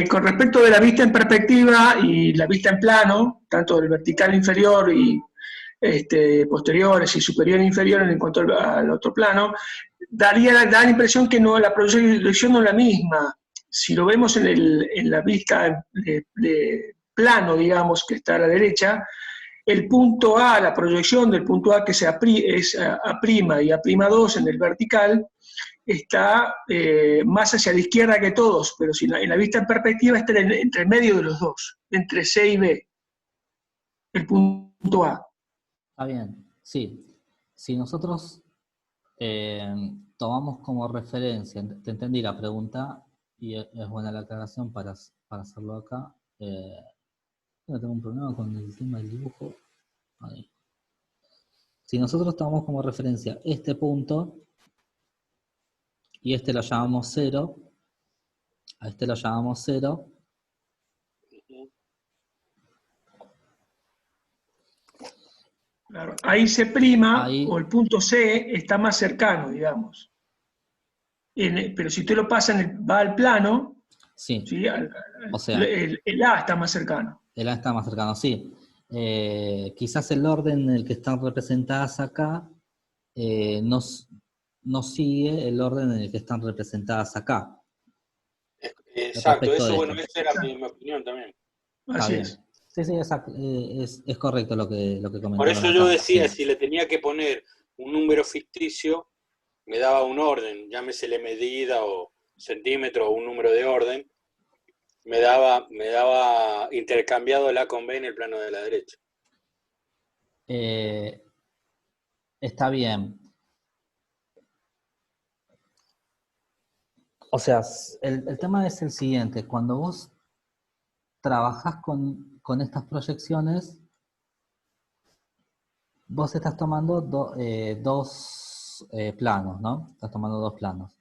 con respecto de la vista en perspectiva y la vista en plano, tanto del vertical inferior y posteriores y superior e inferior en cuanto al otro plano, da la impresión que no, la proyección no es la misma. Si lo vemos en la vista de plano, digamos, que está a la derecha, el punto A, la proyección del punto A que es A' y A'2 en el vertical, está más hacia la izquierda que todos, pero si en la vista en perspectiva está entre el medio de los dos, entre C y B, el punto A. está bien. Sí. Si nosotros tomamos como referencia, te entendí la pregunta y es buena la aclaración para hacerlo acá. No tengo un problema con el tema del dibujo. Ahí. Si nosotros tomamos como referencia este punto y este lo llamamos 0, a este lo llamamos 0, Claro, ahí C' ahí, o el punto C está más cercano, digamos. Pero si usted lo pasa, va al plano, sí, ¿sí? o sea, el A está más cercano. el A está más cercano, sí. Quizás el orden en el que están representadas acá no sigue el orden en el que están representadas acá. Exacto, Respecto eso, de bueno, esto. esa era mi opinión también. Está Así bien. es. Sí, sí, es correcto lo que Por comentaron eso yo acá. decía, Sí. si le tenía que poner un número ficticio, me daba un orden, llámesele medida o centímetro o un número de orden, me daba intercambiado el A con B en el plano de la derecha. Está bien. O sea, el tema es el siguiente. Cuando vos trabajás con estas proyecciones, vos estás tomando dos planos, ¿no? Estás tomando dos planos.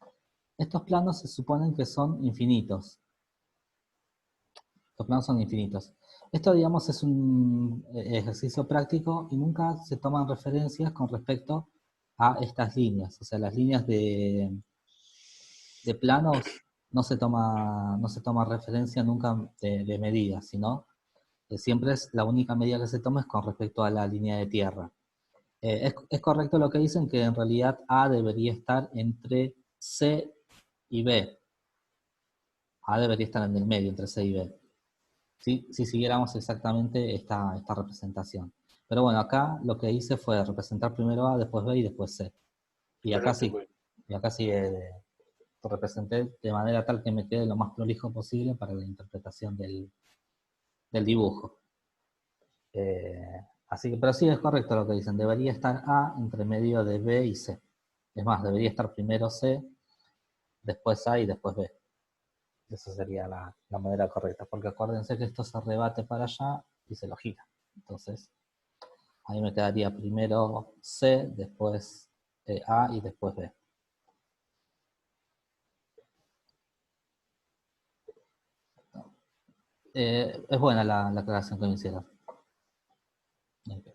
Estos planos se suponen que son infinitos. Los planos son infinitos. Esto, digamos, es un ejercicio práctico y nunca se toman referencias con respecto a estas líneas. O sea, las líneas de planos no se toma referencia nunca de medidas, sino que siempre es la única medida que se toma es con respecto a la línea de tierra. Es correcto lo que dicen que en realidad A debería estar entre C y B. A debería estar en el medio entre C y B. Si siguiéramos exactamente esta representación. Pero bueno, acá lo que hice fue representar primero A, después B y después C. Y Pero acá no se sí, puede. y acá sí lo representé de manera tal que me quede lo más prolijo posible para la interpretación del dibujo. Así que, pero sí es correcto lo que dicen, debería estar A entre medio de B y C. Es más, debería estar primero C, después A y después B. Esa sería la manera correcta, porque acuérdense que esto se rebate para allá y se lo gira. Entonces, ahí me quedaría primero C, después A y después B. Es buena la aclaración que me hicieron. Okay.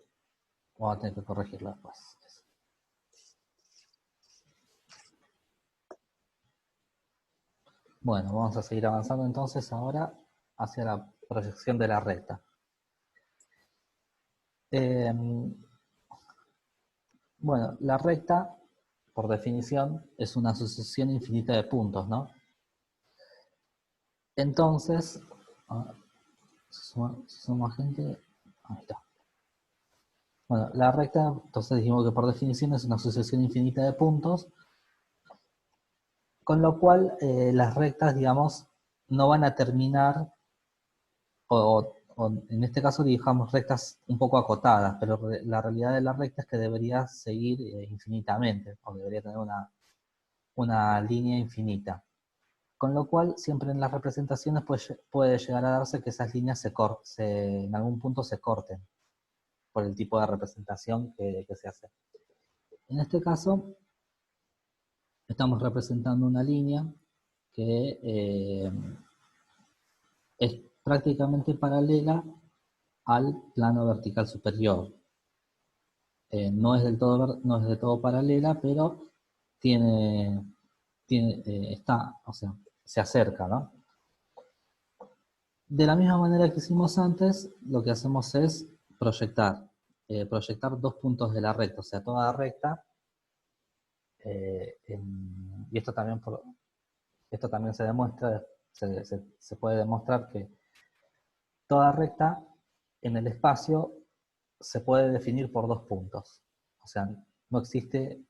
Vamos a tener que corregirla después. Bueno, vamos a seguir avanzando entonces ahora hacia la proyección de la recta. Bueno, la recta, por definición, es una sucesión infinita de puntos, ¿no? Entonces, se suma gente, ahí está. Bueno, la recta, entonces dijimos que por definición es una sucesión infinita de puntos, con lo cual las rectas, digamos, no van a terminar, o en este caso dibujamos rectas un poco acotadas, pero la realidad de la recta es que debería seguir infinitamente, o debería tener una línea infinita. Con lo cual, siempre en las representaciones puede llegar a darse que esas líneas en algún punto se corten por el tipo de representación que se hace. En este caso, estamos representando una línea que es prácticamente paralela al plano vertical superior. No es del todo paralela, pero o sea, se acerca, ¿no? De la misma manera que hicimos antes, lo que hacemos es proyectar dos puntos de la recta, o sea, toda recta, y esto también se demuestra, se puede demostrar que toda recta en el espacio se puede definir por dos puntos. O sea, no existe,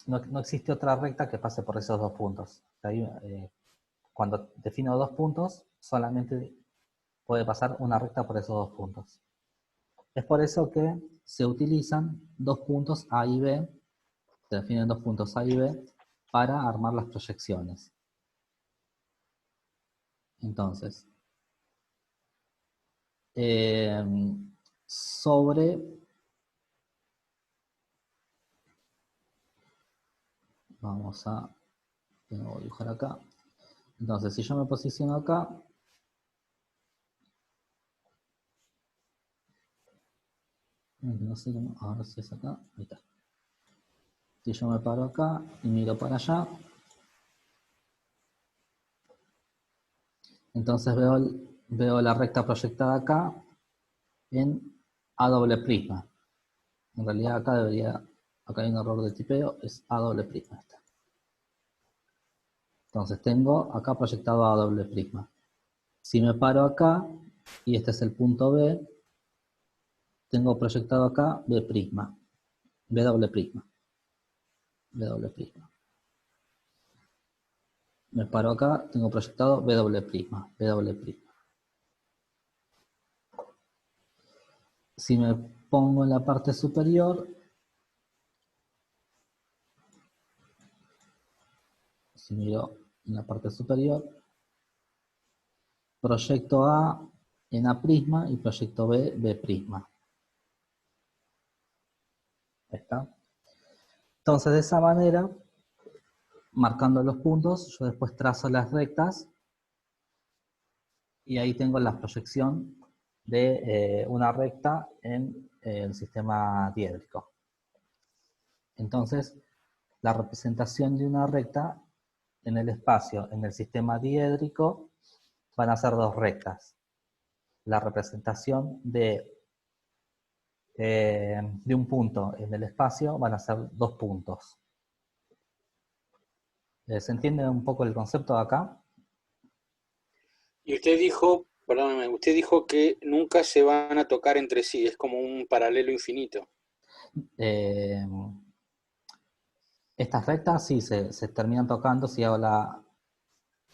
no existe otra recta que pase por esos dos puntos. Cuando defino dos puntos, solamente puede pasar una recta por esos dos puntos. Es por eso que se utilizan dos puntos A y B, se definen dos puntos A y B para armar las proyecciones. Entonces, vamos a dibujar acá. Entonces, si yo me posiciono acá, no sé cómo, ahora si es acá, ahí está. Si yo me paro acá y miro para allá, entonces veo la recta proyectada acá en A doble prisma. En realidad acá hay un error de tipeo, es A doble prisma. Entonces tengo acá proyectado A doble prisma. Si me paro acá, y este es el punto B, tengo proyectado acá B prisma, B doble prisma, B doble prisma. Me paro acá, tengo proyectado B doble prisma, B doble prisma. Si me pongo en la parte superior, si miro en la parte superior, proyecto A en A prisma y proyecto B, B prisma. Ahí está. Entonces, de esa manera, marcando los puntos, yo después trazo las rectas y ahí tengo la proyección de una recta en el sistema diédrico. Entonces, la representación de una recta en el espacio, en el sistema diédrico, van a ser dos rectas. La representación de un punto en el espacio van a ser dos puntos. ¿Se entiende un poco el concepto de acá? Y usted dijo, perdóname, usted dijo que nunca se van a tocar entre sí, es como un paralelo infinito. Estas rectas sí se terminan tocando si hago la...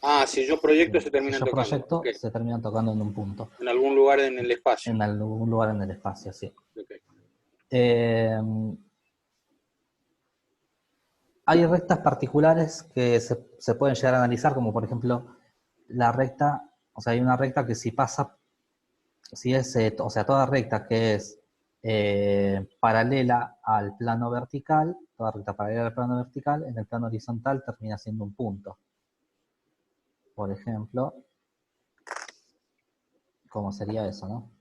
Ah, si yo proyecto se Si terminan yo tocando. proyecto, Okay. se terminan tocando en un punto. En algún lugar en el espacio. En algún lugar en el espacio, sí. Okay. Hay rectas particulares que se pueden llegar a analizar, como por ejemplo la recta, o sea, hay una recta que si pasa, si es, o sea, toda recta que es paralela al plano vertical, toda recta paralela al plano vertical, en el plano horizontal termina siendo un punto. Por ejemplo, ¿cómo sería eso, no?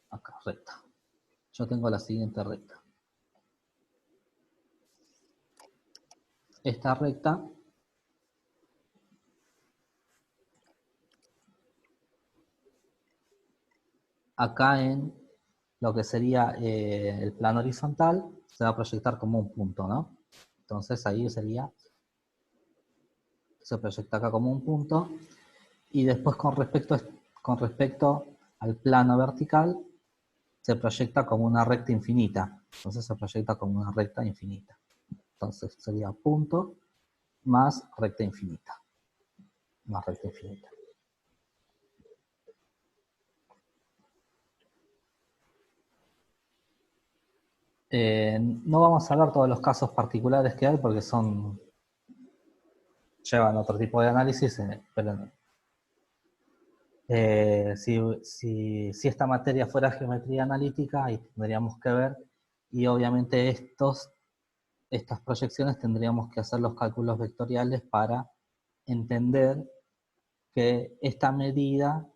Acá, recta. Yo tengo la siguiente recta. Esta recta acá en lo que sería el plano horizontal se va a proyectar como un punto, ¿no? Entonces ahí se proyecta acá como un punto, y después con respecto al plano vertical se proyecta como una recta infinita. Entonces se proyecta como una recta infinita. Entonces sería punto más recta infinita. Más recta infinita. No vamos a hablar todos los casos particulares que hay porque llevan otro tipo de análisis, pero si esta materia fuera geometría analítica, ahí tendríamos que ver, y obviamente estas proyecciones tendríamos que hacer los cálculos vectoriales para entender que esta medida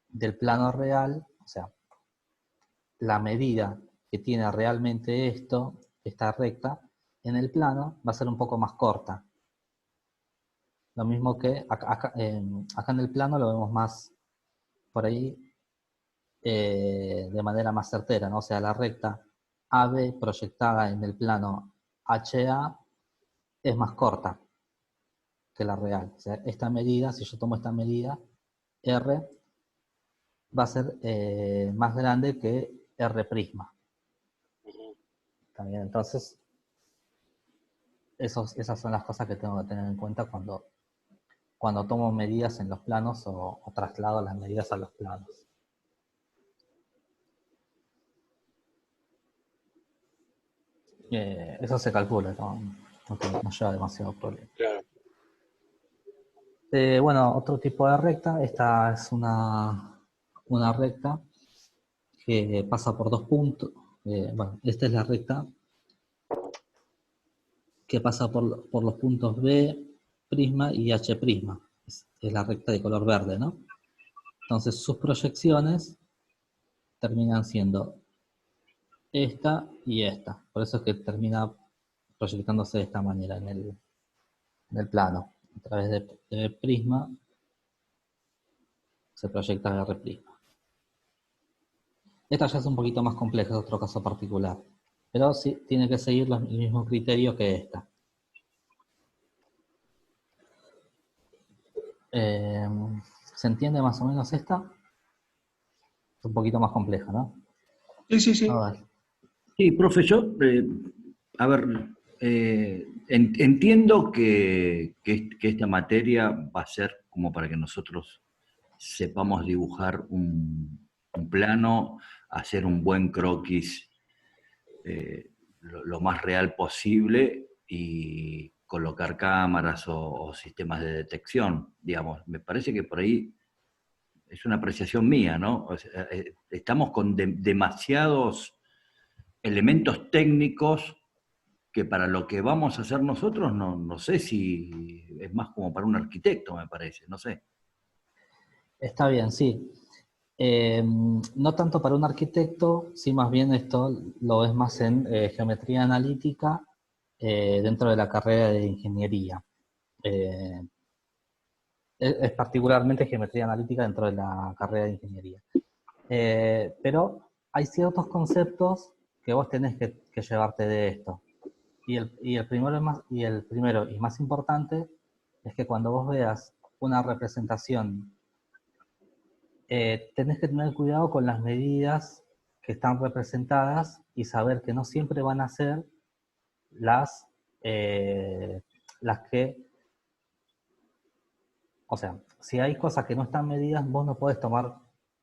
del plano real, o sea, la medida que tiene realmente esta recta, en el plano va a ser un poco más corta. Lo mismo que acá en el plano lo vemos más por ahí de manera más certera, ¿no? O sea, la recta AB proyectada en el plano HA es más corta que la real. O sea, esta medida, si yo tomo esta medida, R va a ser más grande que R prisma. También, entonces, esas son las cosas que tengo que tener en cuenta cuando tomo medidas en los planos o traslado las medidas a los planos. Eso se calcula, no lleva demasiado problema. Claro. Bueno, otro tipo de recta, esta es una recta que pasa por 2 puntos. Bueno, esta es la recta que pasa por los puntos B prisma y H prisma. Es la recta de color verde, ¿no? Entonces sus proyecciones terminan siendo esta y esta. Por eso es que termina proyectándose de esta manera en el plano. A través de prisma se proyecta R prisma. Esta ya es un poquito más compleja, es otro caso particular. Pero sí tiene que seguir el mismo criterio que esta. ¿Se entiende más o menos esta? Es un poquito más compleja, ¿no? Sí. A ver. Sí, profe, yo, a ver, entiendo que esta materia va a ser como para que nosotros sepamos dibujar un plano, hacer un buen croquis lo más real posible y colocar cámaras o sistemas de detección, digamos. Me parece que por ahí es una apreciación mía, ¿no? O sea, estamos con demasiados elementos técnicos que para lo que vamos a hacer nosotros no sé si es más como para un arquitecto, me parece, no sé. Está bien, sí. No tanto para un arquitecto, sí más bien esto lo ves más en geometría analítica dentro de la carrera de ingeniería. Es particularmente geometría analítica dentro de la carrera de ingeniería. Pero hay ciertos conceptos que vos tenés que llevarte de esto. Y el primero y más importante es que cuando vos veas una representación, tenés que tener cuidado con las medidas que están representadas y saber que no siempre van a ser las que, o sea, si hay cosas que no están medidas, vos no podés tomar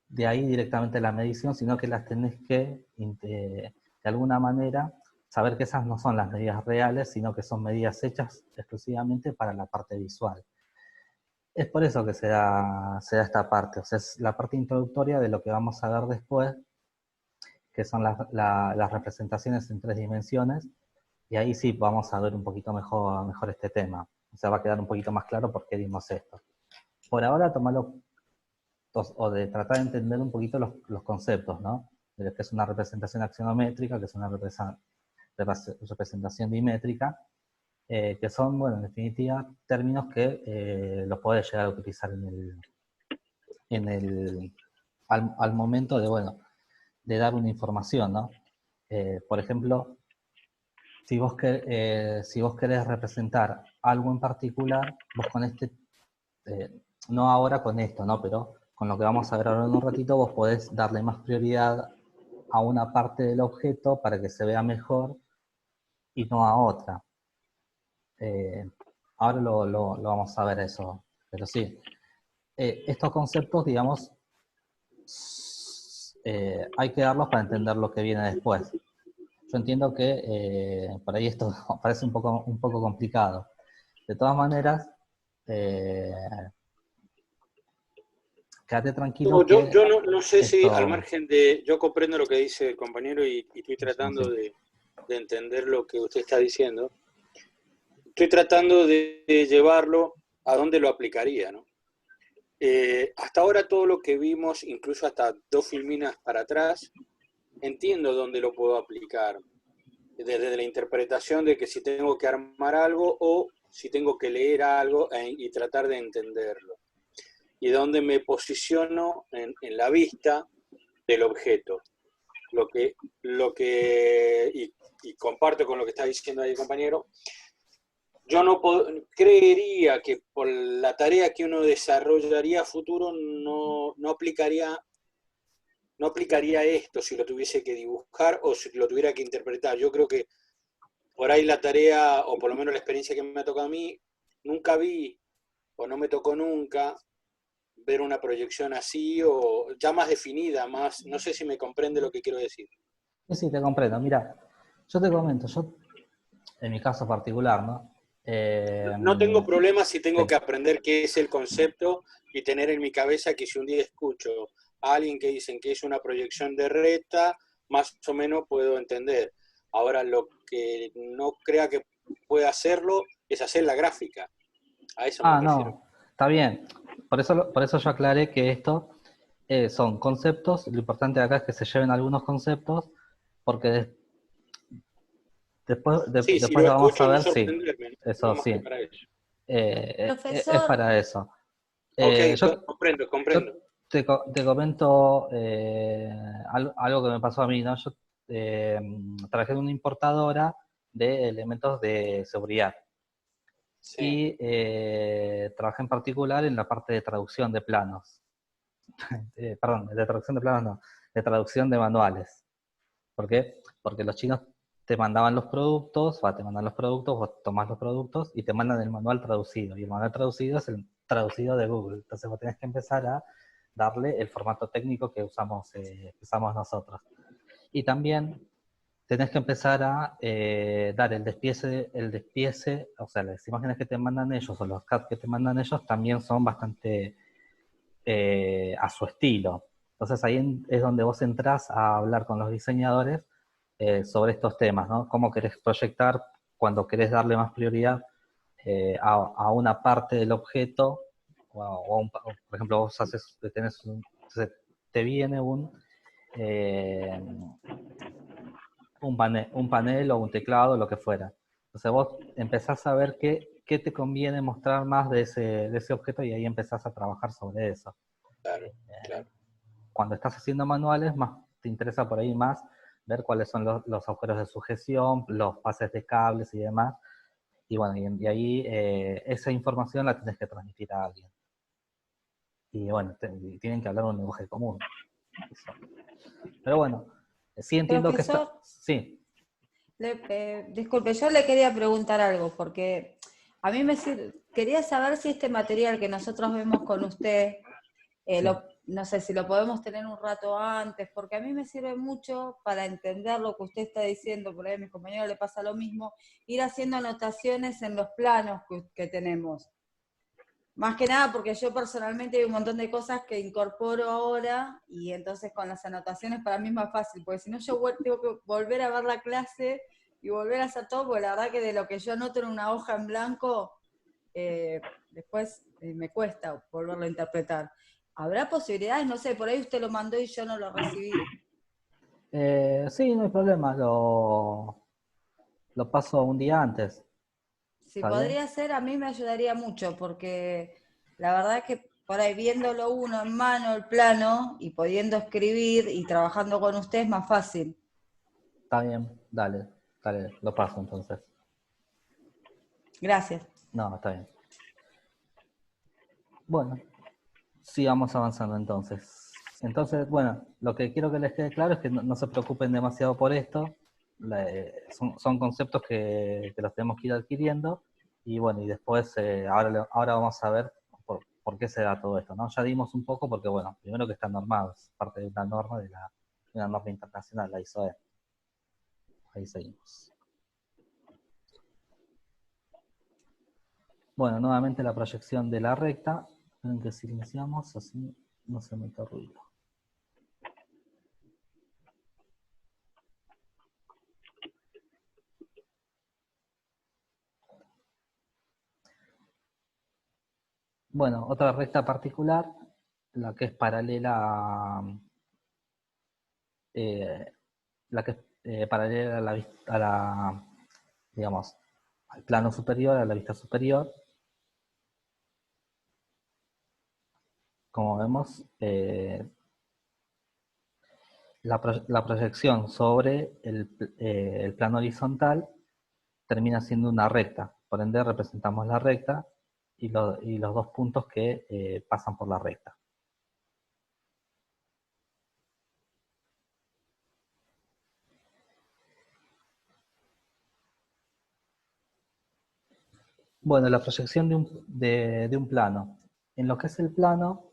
de ahí directamente la medición, sino que las tenés que, de alguna manera, saber que esas no son las medidas reales, sino que son medidas hechas exclusivamente para la parte visual. Es por eso que se da esta parte, o sea, es la parte introductoria de lo que vamos a ver después, que son las representaciones en 3 dimensiones, y ahí sí vamos a ver un poquito mejor este tema. O sea, va a quedar un poquito más claro por qué dimos esto. Por ahora, tomarlo, o de tratar de entender un poquito los conceptos, ¿no? De lo que es una representación axionométrica, que es una representación dimétrica, que son, bueno, en definitiva, términos que los podés llegar a utilizar al momento de, bueno, de dar una información, ¿no? Por ejemplo, si vos querés representar algo en particular, vos con no ahora con esto, ¿no? Pero con lo que vamos a ver ahora en un ratito, vos podés darle más prioridad a una parte del objeto para que se vea mejor y no a otra. Ahora lo vamos a ver eso, pero sí. Estos conceptos, digamos, hay que darlos para entender lo que viene después. yo entiendo que por ahí esto parece un poco complicado. De todas maneras, quédate tranquilo No, que yo no sé si al esto... margen de, yo comprendo lo que dice el compañero y estoy tratando Sí. de entender lo que usted está diciendo. Estoy tratando de llevarlo a dónde lo aplicaría, ¿no? Hasta ahora todo lo que vimos, incluso hasta 2 filminas para atrás, entiendo dónde lo puedo aplicar. Desde la interpretación de que si tengo que armar algo o si tengo que leer algo y tratar de entenderlo. Y dónde me posiciono en la vista del objeto. Y comparto con lo que está diciendo ahí el compañero, yo no creería que por la tarea que uno desarrollaría a futuro no aplicaría esto si lo tuviese que dibujar o si lo tuviera que interpretar. Yo creo que por ahí la tarea, o por lo menos la experiencia que me ha tocado a mí, nunca vi, o no me tocó nunca, ver una proyección así, o ya más definida, más, no sé si me comprende lo que quiero decir. Sí, te comprendo. Mira, yo te comento, en mi caso particular, ¿no? No tengo problema si tengo que Sí. aprender qué es el concepto y tener en mi cabeza que si un día escucho a alguien que dicen que es una proyección de recta, más o menos puedo entender. Ahora, lo que no crea que pueda hacerlo es hacer la gráfica. A eso me refiero. No, está bien. Por eso yo aclaré que esto son conceptos. Lo importante acá es que se lleven algunos conceptos, porque Sí, si después lo lo vamos a escucho, no ver, sí. sorprenderme, Eso no más sí. que para eso. Es Profesor, para eso. Ok, Yo, comprendo, yo comprendo. te comento algo que me pasó a mí, ¿no? Yo trabajé en una importadora de elementos de seguridad. Sí, Y trabajé en particular en la parte de traducción de planos. Perdón, de traducción de planos no, de traducción de manuales. ¿Por qué? Porque los chinos te mandaban los productos, te mandan los productos, vos tomás los productos y te mandan el manual traducido. Y el manual traducido es el traducido de Google. Entonces vos tenés que empezar a darle el formato técnico que usamos nosotros. Y también tenés que empezar a dar el despiece, o sea, las imágenes que te mandan ellos o los CAD que te mandan ellos también son bastante a su estilo. Entonces ahí es donde vos entrás a hablar con los diseñadores sobre estos temas, ¿no? Cómo querés proyectar cuando querés darle más prioridad a una parte del objeto, por ejemplo, vos te viene eh, un panel o un teclado, lo que fuera. Entonces vos empezás a ver qué te conviene mostrar más de ese objeto y ahí empezás a trabajar sobre eso. claro, claro. Cuando estás haciendo manuales, más te interesa por ahí más ver cuáles son los agujeros de sujeción, los pases de cables y demás. Y bueno, y ahí esa información la tenés que transmitir a alguien. Y bueno, tienen que hablar un lenguaje común. Eso. Pero bueno, sí entiendo que está... profesor, Sí, disculpe, yo le quería preguntar algo, porque a mí quería saber si este material que nosotros vemos con usted, sí. no sé si lo podemos tener un rato antes, porque a mí me sirve mucho para entender lo que usted está diciendo, por ahí a mis compañeros le pasa lo mismo, ir haciendo anotaciones en los planos que tenemos. Más que nada porque yo personalmente hay un montón de cosas que incorporo ahora y entonces con las anotaciones para mí es más fácil, porque si no yo tengo que volver a ver la clase y volver a hacer todo, porque la verdad que de lo que yo anoto en una hoja en blanco, después me cuesta volverlo a interpretar. ¿Habrá posibilidades? No sé, por ahí usted lo mandó y yo no lo recibí. Sí, no hay problema, lo paso un día antes. Si ¿Está bien? podría ser, a mí me ayudaría mucho, porque la verdad es que por ahí viéndolo uno en mano, el plano, y pudiendo escribir y trabajando con usted es más fácil. Está bien, dale, lo paso entonces. Gracias. No, está bien. Bueno, sigamos avanzando entonces. Entonces, bueno, lo que quiero que les quede claro es que no se preocupen demasiado por esto. Son conceptos que los tenemos que ir adquiriendo. Y bueno, y después, ahora vamos a ver por qué se da todo esto, ¿no? Ya dimos un poco porque, bueno, primero que está normado, es parte de una norma de una norma internacional, la ISOE. ahí seguimos. Bueno, nuevamente la proyección de la recta. Esperen que silenciamos, así no se mete ruido. Bueno, otra recta particular, la que es paralela a, paralela digamos, al plano superior, a la vista superior. Como vemos, la proyección sobre el plano horizontal termina siendo una recta. Por ende, representamos la recta y los dos puntos que pasan por la recta. Bueno, la proyección de un plano. En lo que es el plano,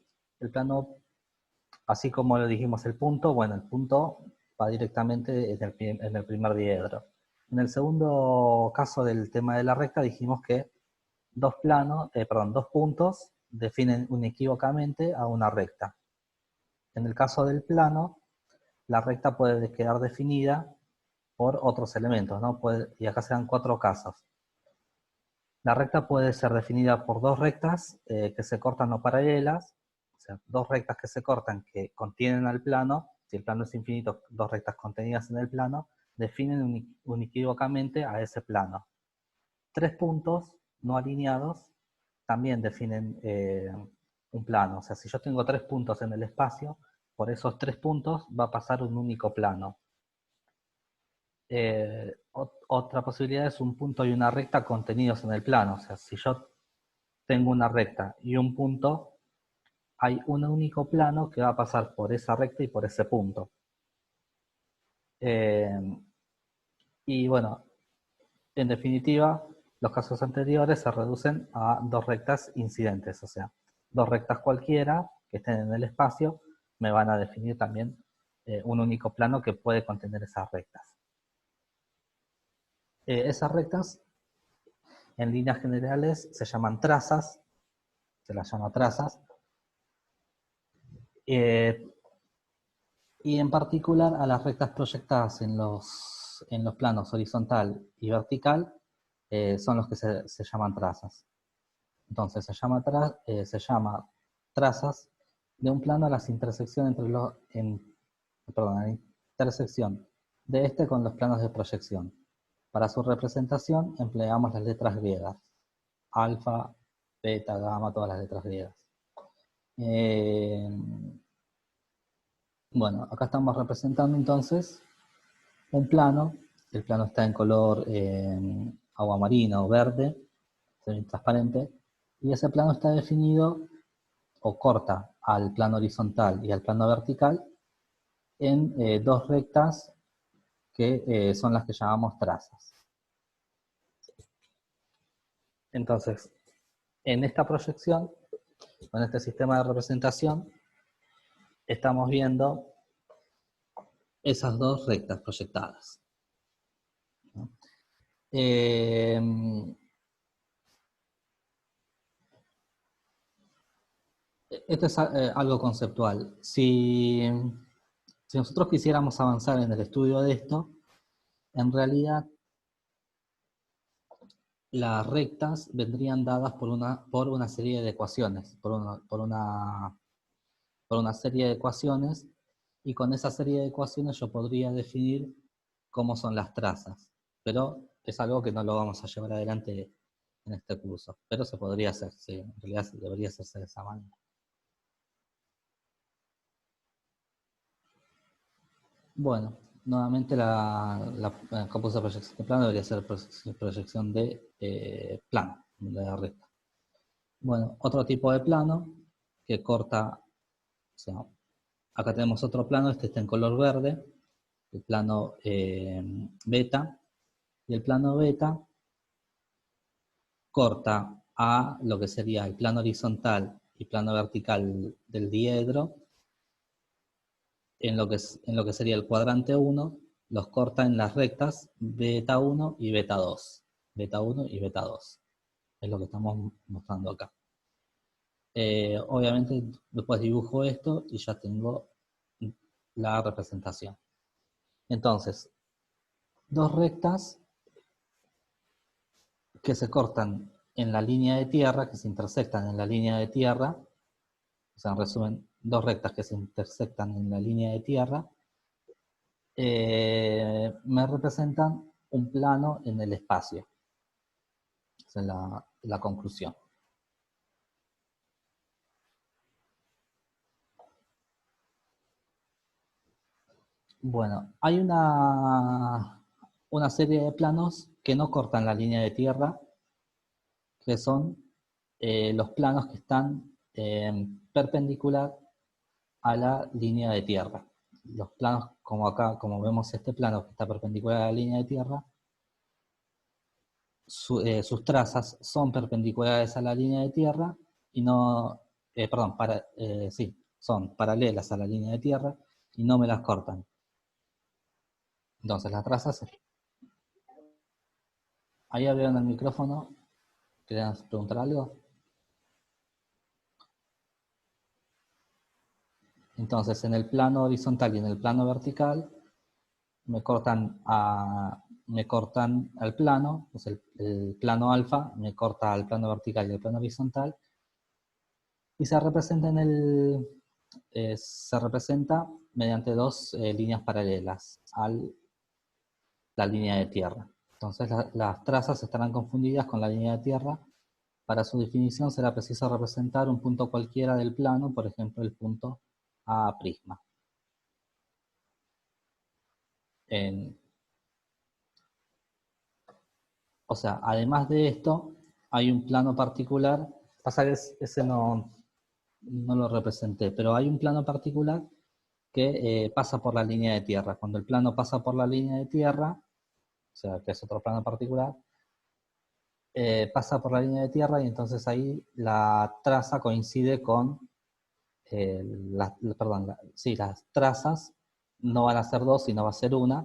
así como lo dijimos el punto, bueno, el punto va directamente en el primer diedro. En el segundo caso del tema de la recta dijimos que dos puntos definen inequívocamente a una recta. En el caso del plano, la recta puede quedar definida por otros elementos, ¿no? Y acá se dan 4 casos. La recta puede ser definida por dos rectas que se cortan o paralelas, o sea, dos rectas que se cortan que contienen al plano. Si el plano es infinito, dos rectas contenidas en el plano definen unequívocamente a ese plano. 3 puntos no alineados también definen un plano. O sea, si yo tengo 3 puntos en el espacio, por esos 3 puntos va a pasar un único plano. Otra posibilidad es un punto y una recta contenidos en el plano. O sea, si yo tengo una recta y un punto, hay un único plano que va a pasar por esa recta y por ese punto. Y bueno, en definitiva, los casos anteriores se reducen a dos rectas incidentes. O sea, dos rectas cualquiera que estén en el espacio me van a definir también un único plano que puede contener esas rectas. Esas rectas, en líneas generales, se llaman trazas, se las llama trazas, y en particular a las rectas proyectadas en los planos horizontal y vertical, son los que se llaman trazas. Entonces se llama trazas de un plano a las intersecciones la intersección de este con los planos de proyección. Para su representación empleamos las letras griegas. Alfa, beta, gamma, todas las letras griegas. Bueno, acá estamos representando entonces un plano. El plano está en color agua marina o verde, semi-transparente, y ese plano está definido o corta al plano horizontal y al plano vertical en dos rectas que son las que llamamos trazas. Entonces, en esta proyección, con este sistema de representación, estamos viendo esas dos rectas proyectadas. Esto es algo conceptual. Si nosotros quisiéramos avanzar en el estudio de esto, en realidad las rectas vendrían dadas por una serie de ecuaciones, por una serie de ecuaciones, y con esa serie de ecuaciones yo podría definir cómo son las trazas. Pero es algo que no lo vamos a llevar adelante en este curso. Pero se podría hacer, sí, en realidad debería hacerse de esa manera. Bueno, nuevamente la campus de proyección de plano debería ser proyección de plano, de la recta. Bueno, otro tipo de plano que corta, o sea, acá tenemos otro plano, este está en color verde, el plano beta, y el plano beta corta a lo que sería el plano horizontal y plano vertical del diedro, en lo que sería el cuadrante 1, los corta en las rectas beta 1 y beta 2. Beta 1 y beta 2. Es lo que estamos mostrando acá. Obviamente después dibujo esto y ya tengo la representación. Entonces, dos rectas que se cortan en la línea de tierra, que se intersectan en la línea de tierra, o sea, en resumen, dos rectas que se intersectan en la línea de tierra, me representan un plano en el espacio. Esa es la conclusión. Bueno, hay una serie de planos que no cortan la línea de tierra, que son los planos que están perpendicular a la línea de tierra. Los planos, como acá, como vemos este plano que está perpendicular a la línea de tierra, sus trazas son perpendiculares a la línea de tierra y no, perdón, sí, son paralelas a la línea de tierra y no me las cortan. Entonces las trazas, ahí abrieron el micrófono, ¿querían preguntar algo? Entonces en el plano horizontal y en el plano vertical me cortan al plano, pues el plano alfa me corta al plano vertical y al plano horizontal, y se representa mediante dos líneas paralelas a la línea de tierra. Entonces las trazas estarán confundidas con la línea de tierra. Para su definición será preciso representar un punto cualquiera del plano, por ejemplo el punto A'. O sea, además de esto, hay un plano particular, pasa que ese no lo representé, pero hay un plano particular que pasa por la línea de tierra. Cuando el plano pasa por la línea de tierra, o sea, que es otro plano particular, pasa por la línea de tierra y entonces ahí la traza coincide con, las trazas no van a ser dos, sino va a ser una.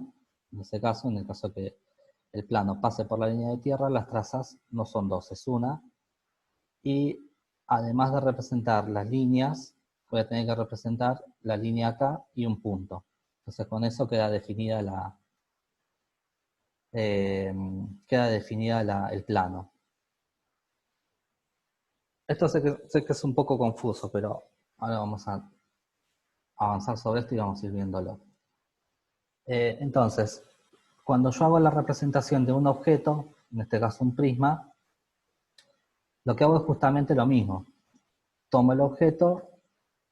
En ese caso, en el caso que el plano pase por la línea de tierra, las trazas no son dos, es una. Y además de representar las líneas, voy a tener que representar la línea acá y un punto. Entonces con eso queda definida el plano. Esto sé que es un poco confuso, pero ahora vamos a avanzar sobre esto y vamos a ir viéndolo. Entonces, cuando yo hago la representación de un objeto, en este caso un prisma, lo que hago es justamente lo mismo. Tomo el objeto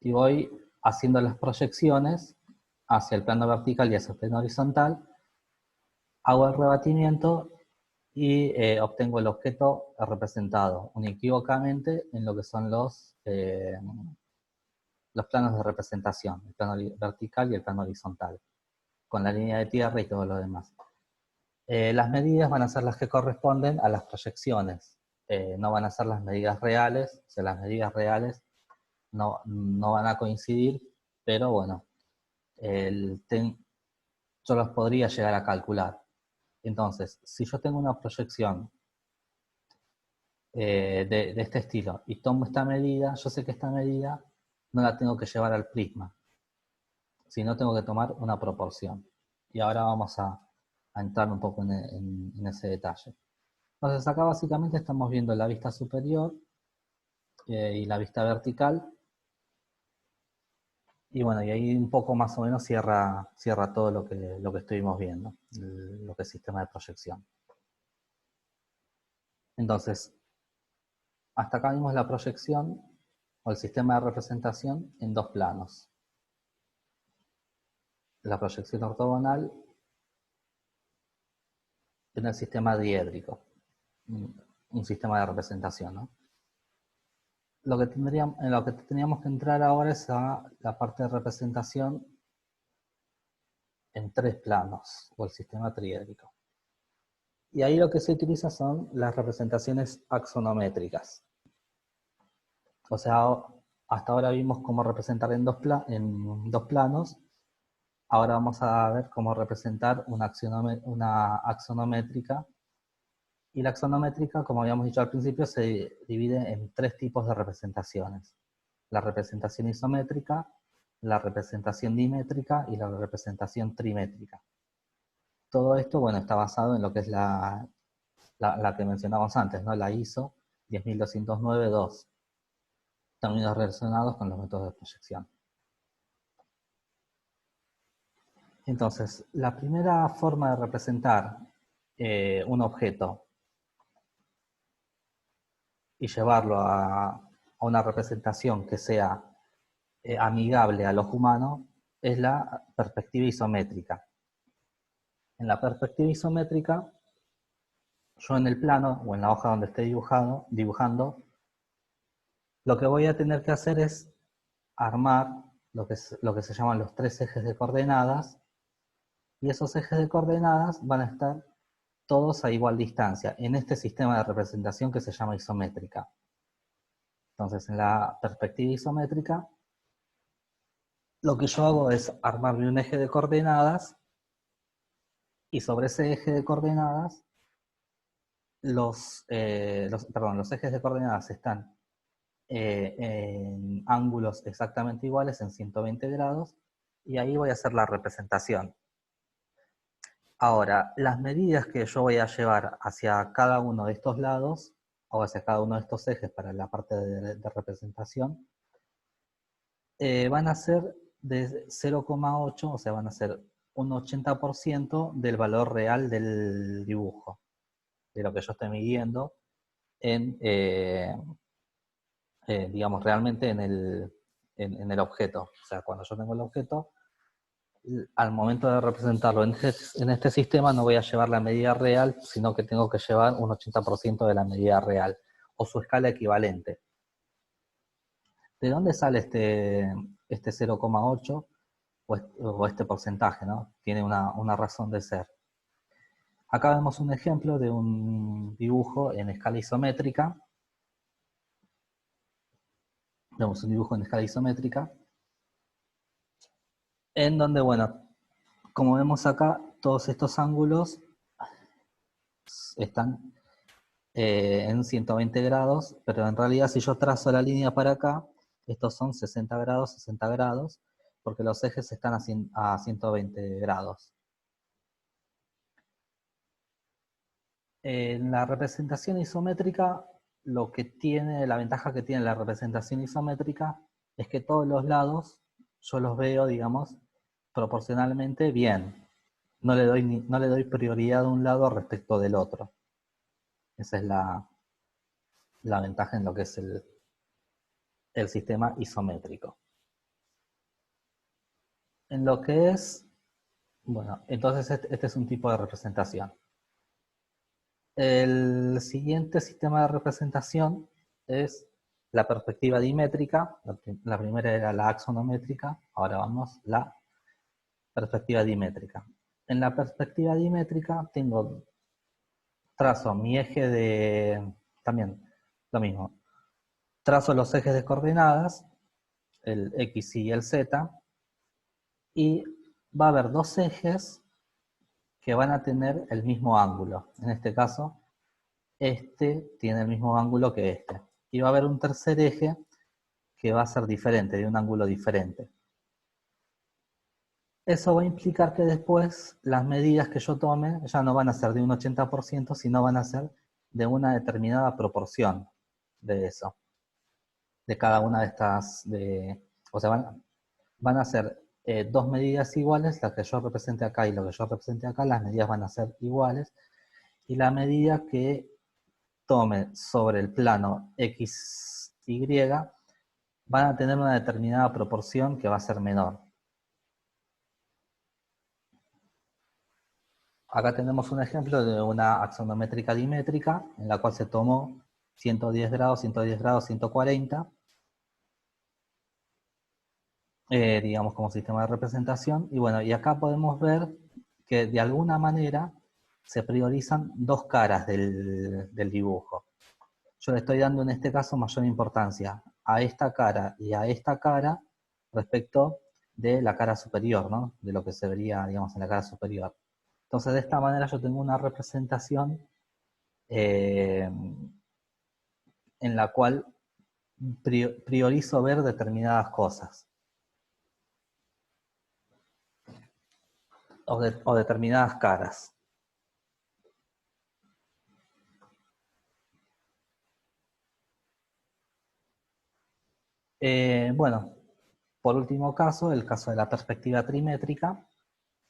y voy haciendo las proyecciones hacia el plano vertical y hacia el plano horizontal, hago el rebatimiento y obtengo el objeto representado unequívocamente en lo que son los planos de representación, el plano vertical y el plano horizontal, con la línea de tierra y todo lo demás. Las medidas van a ser las que corresponden a las proyecciones, no van a ser las medidas reales, o sea, las medidas reales no van a coincidir, pero bueno, yo los podría llegar a calcular. Entonces, si yo tengo una proyección de este estilo y tomo esta medida, yo sé que esta medida no la tengo que llevar al prisma, sino tengo que tomar una proporción. Y ahora vamos a entrar un poco en ese detalle. Entonces acá básicamente estamos viendo la vista superior y la vista vertical. Y bueno, y ahí un poco más o menos cierra todo lo que estuvimos viendo, lo que es sistema de proyección. Entonces, hasta acá vimos la proyección o el sistema de representación en dos planos. La proyección ortogonal en el sistema diédrico, un sistema de representación, ¿no? En lo que tendríamos que entrar ahora es a la parte de representación en tres planos, o el sistema triédrico. Y ahí lo que se utiliza son las representaciones axonométricas. O sea, hasta ahora vimos cómo representar en dos planos. Ahora vamos a ver cómo representar una axonométrica. Y la axonométrica, como habíamos dicho al principio, se divide en 3 tipos de representaciones. La representación isométrica, la representación dimétrica y la representación trimétrica. Todo esto, bueno, está basado en lo que es la que mencionamos antes, ¿no? La ISO 10209-2. Términos relacionados con los métodos de proyección. Entonces, la primera forma de representar un objeto y llevarlo a una representación que sea amigable al ojo humano es la perspectiva isométrica. En la perspectiva isométrica, yo en el plano o en la hoja donde esté dibujando, lo que voy a tener que hacer es armar lo que se llaman los 3 ejes de coordenadas, y esos ejes de coordenadas van a estar todos a igual distancia en este sistema de representación que se llama isométrica. Entonces, en la perspectiva isométrica, lo que yo hago es armarme un eje de coordenadas, y sobre ese eje de coordenadas, los ejes de coordenadas están en ángulos exactamente iguales, en 120 grados, y ahí voy a hacer la representación. Ahora, las medidas que yo voy a llevar hacia cada uno de estos lados, o hacia cada uno de estos ejes para la parte de representación, van a ser de 0,8, o sea, van a ser un 80% del valor real del dibujo, de lo que yo estoy midiendo en, digamos, realmente en el objeto. O sea, cuando yo tengo el objeto, al momento de representarlo en este sistema no voy a llevar la medida real, sino que tengo que llevar un 80% de la medida real, o su escala equivalente. ¿De dónde sale este 0,8 o este porcentaje, ¿no? Tiene una razón de ser. Acá vemos un ejemplo de un dibujo en escala isométrica. Vemos un dibujo en escala isométrica, en donde, bueno, como vemos acá, todos estos ángulos están en 120 grados, pero en realidad si yo trazo la línea para acá, estos son 60 grados, porque los ejes están a 120 grados. En la representación isométrica, la ventaja que tiene la representación isométrica es que todos los lados yo los veo, digamos, proporcionalmente bien. No le doy prioridad a un lado respecto del otro. Esa es la ventaja en lo que es el sistema isométrico. En lo que es, bueno, entonces este es un tipo de representación. El siguiente sistema de representación es la perspectiva dimétrica. La primera era la axonométrica, ahora vamos a la perspectiva dimétrica. En la perspectiva dimétrica trazo mi eje también lo mismo, trazo los ejes de coordenadas, el X y el Z, y va a haber 2 ejes que van a tener el mismo ángulo. En este caso, este tiene el mismo ángulo que este. Y va a haber un tercer eje que va a ser diferente, de un ángulo diferente. Eso va a implicar que después las medidas que yo tome ya no van a ser de un 80%, sino van a ser de una determinada proporción de eso. De cada una de estas, o sea, van a ser 2 medidas iguales, la que yo represente acá y lo que yo represente acá, las medidas van a ser iguales, y la medida que tome sobre el plano XY van a tener una determinada proporción que va a ser menor. Acá tenemos un ejemplo de una axonométrica dimétrica, en la cual se tomó 110 grados, 110 grados, 140, digamos como sistema de representación. Y bueno, y acá podemos ver que de alguna manera se priorizan 2 caras del dibujo. Yo le estoy dando en este caso mayor importancia a esta cara y a esta cara respecto de la cara superior, ¿no? De lo que se vería, digamos, en la cara superior. Entonces, de esta manera yo tengo una representación en la cual priorizo ver determinadas cosas. O determinadas caras. Bueno, por último caso, el caso de la perspectiva trimétrica.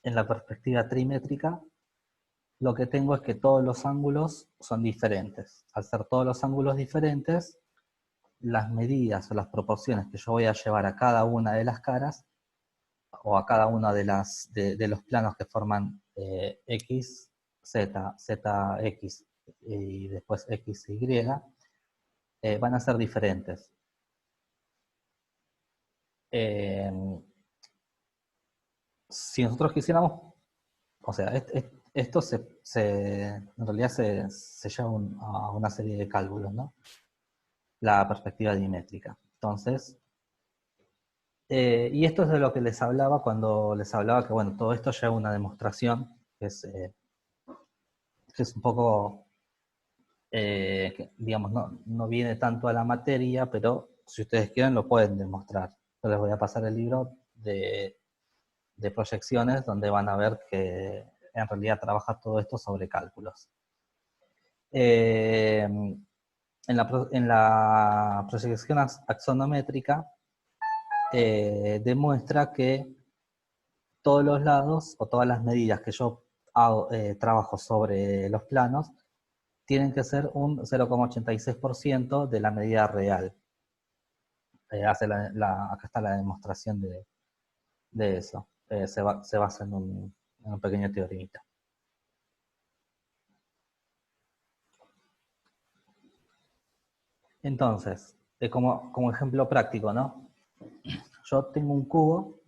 En la perspectiva trimétrica, lo que tengo es que todos los ángulos son diferentes. Al ser todos los ángulos diferentes, las medidas o las proporciones que yo voy a llevar a cada una de las caras, o a cada uno de los planos que forman X, Z, ZX y después X, Y, van a ser diferentes. Si nosotros quisiéramos, o sea, esto en realidad se lleva a una serie de cálculos, ¿no? La perspectiva dimétrica. Entonces, y esto es de lo que les hablaba cuando les hablaba que, bueno, todo esto lleva una demostración, que es un poco, que, digamos, no viene tanto a la materia, pero si ustedes quieren lo pueden demostrar. Yo les voy a pasar el libro de proyecciones donde van a ver que en realidad trabaja todo esto sobre cálculos. En la proyección axonométrica demuestra que todos los lados o todas las medidas que yo trabajo sobre los planos tienen que ser un 0,86% de la medida real. Acá está la demostración de eso. Se basa en un pequeño teoremita. Entonces, como ejemplo práctico, ¿no? Yo tengo un cubo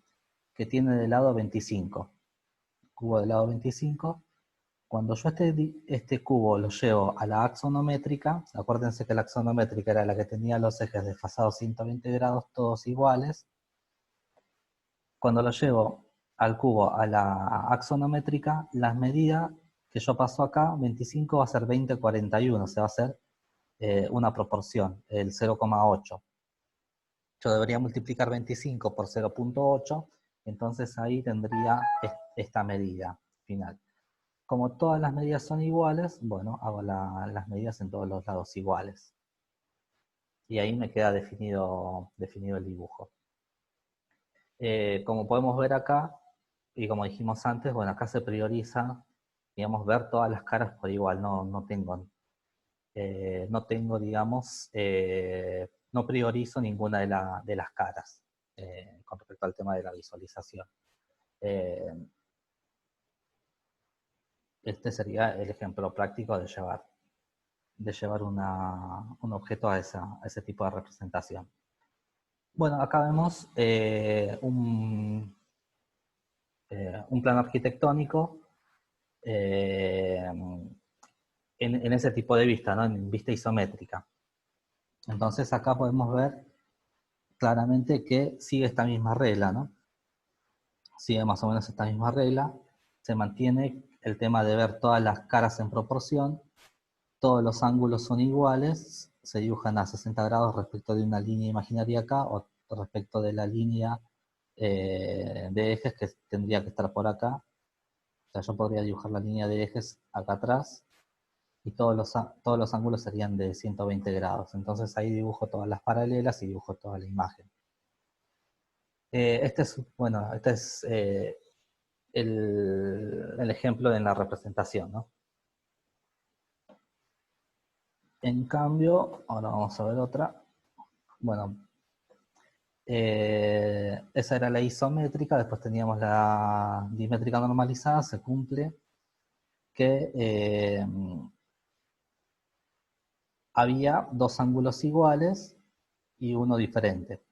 que tiene de lado 25. Cubo de lado 25. Cuando yo este cubo lo llevo a la axonométrica, acuérdense que la axonométrica era la que tenía los ejes desfasados 120 grados, todos iguales. Cuando lo llevo al cubo a la axonométrica, las medidas que yo paso acá, 25 va a ser 20,41, o sea, va a ser una proporción, el 0,8. Yo debería multiplicar 25 por 0,8, entonces ahí tendría esta medida final. Como todas las medidas son iguales, bueno, hago las medidas en todos los lados iguales. Y ahí me queda definido el dibujo. Como podemos ver acá, y como dijimos antes, bueno, acá se prioriza, digamos, ver todas las caras por igual, no tengo, digamos, no priorizo ninguna de las caras con respecto al tema de la visualización. Este sería el ejemplo práctico de llevar un objeto a ese tipo de representación. Bueno, acá vemos un plano arquitectónico en ese tipo de vista, ¿no? En vista isométrica. Entonces acá podemos ver claramente que sigue esta misma regla, ¿no? Sigue más o menos esta misma regla. Se mantiene el tema de ver todas las caras en proporción, todos los ángulos son iguales, se dibujan a 60 grados respecto de una línea imaginaria acá, o respecto de la línea de ejes que tendría que estar por acá. O sea, yo podría dibujar la línea de ejes acá atrás, y todos los ángulos serían de 120 grados. Entonces ahí dibujo todas las paralelas y dibujo toda la imagen. Este es el ejemplo en la representación, ¿no? En cambio, ahora vamos a ver otra. Bueno, esa era la isométrica, después teníamos la dimétrica normalizada, se cumple que había dos ángulos iguales y uno diferente.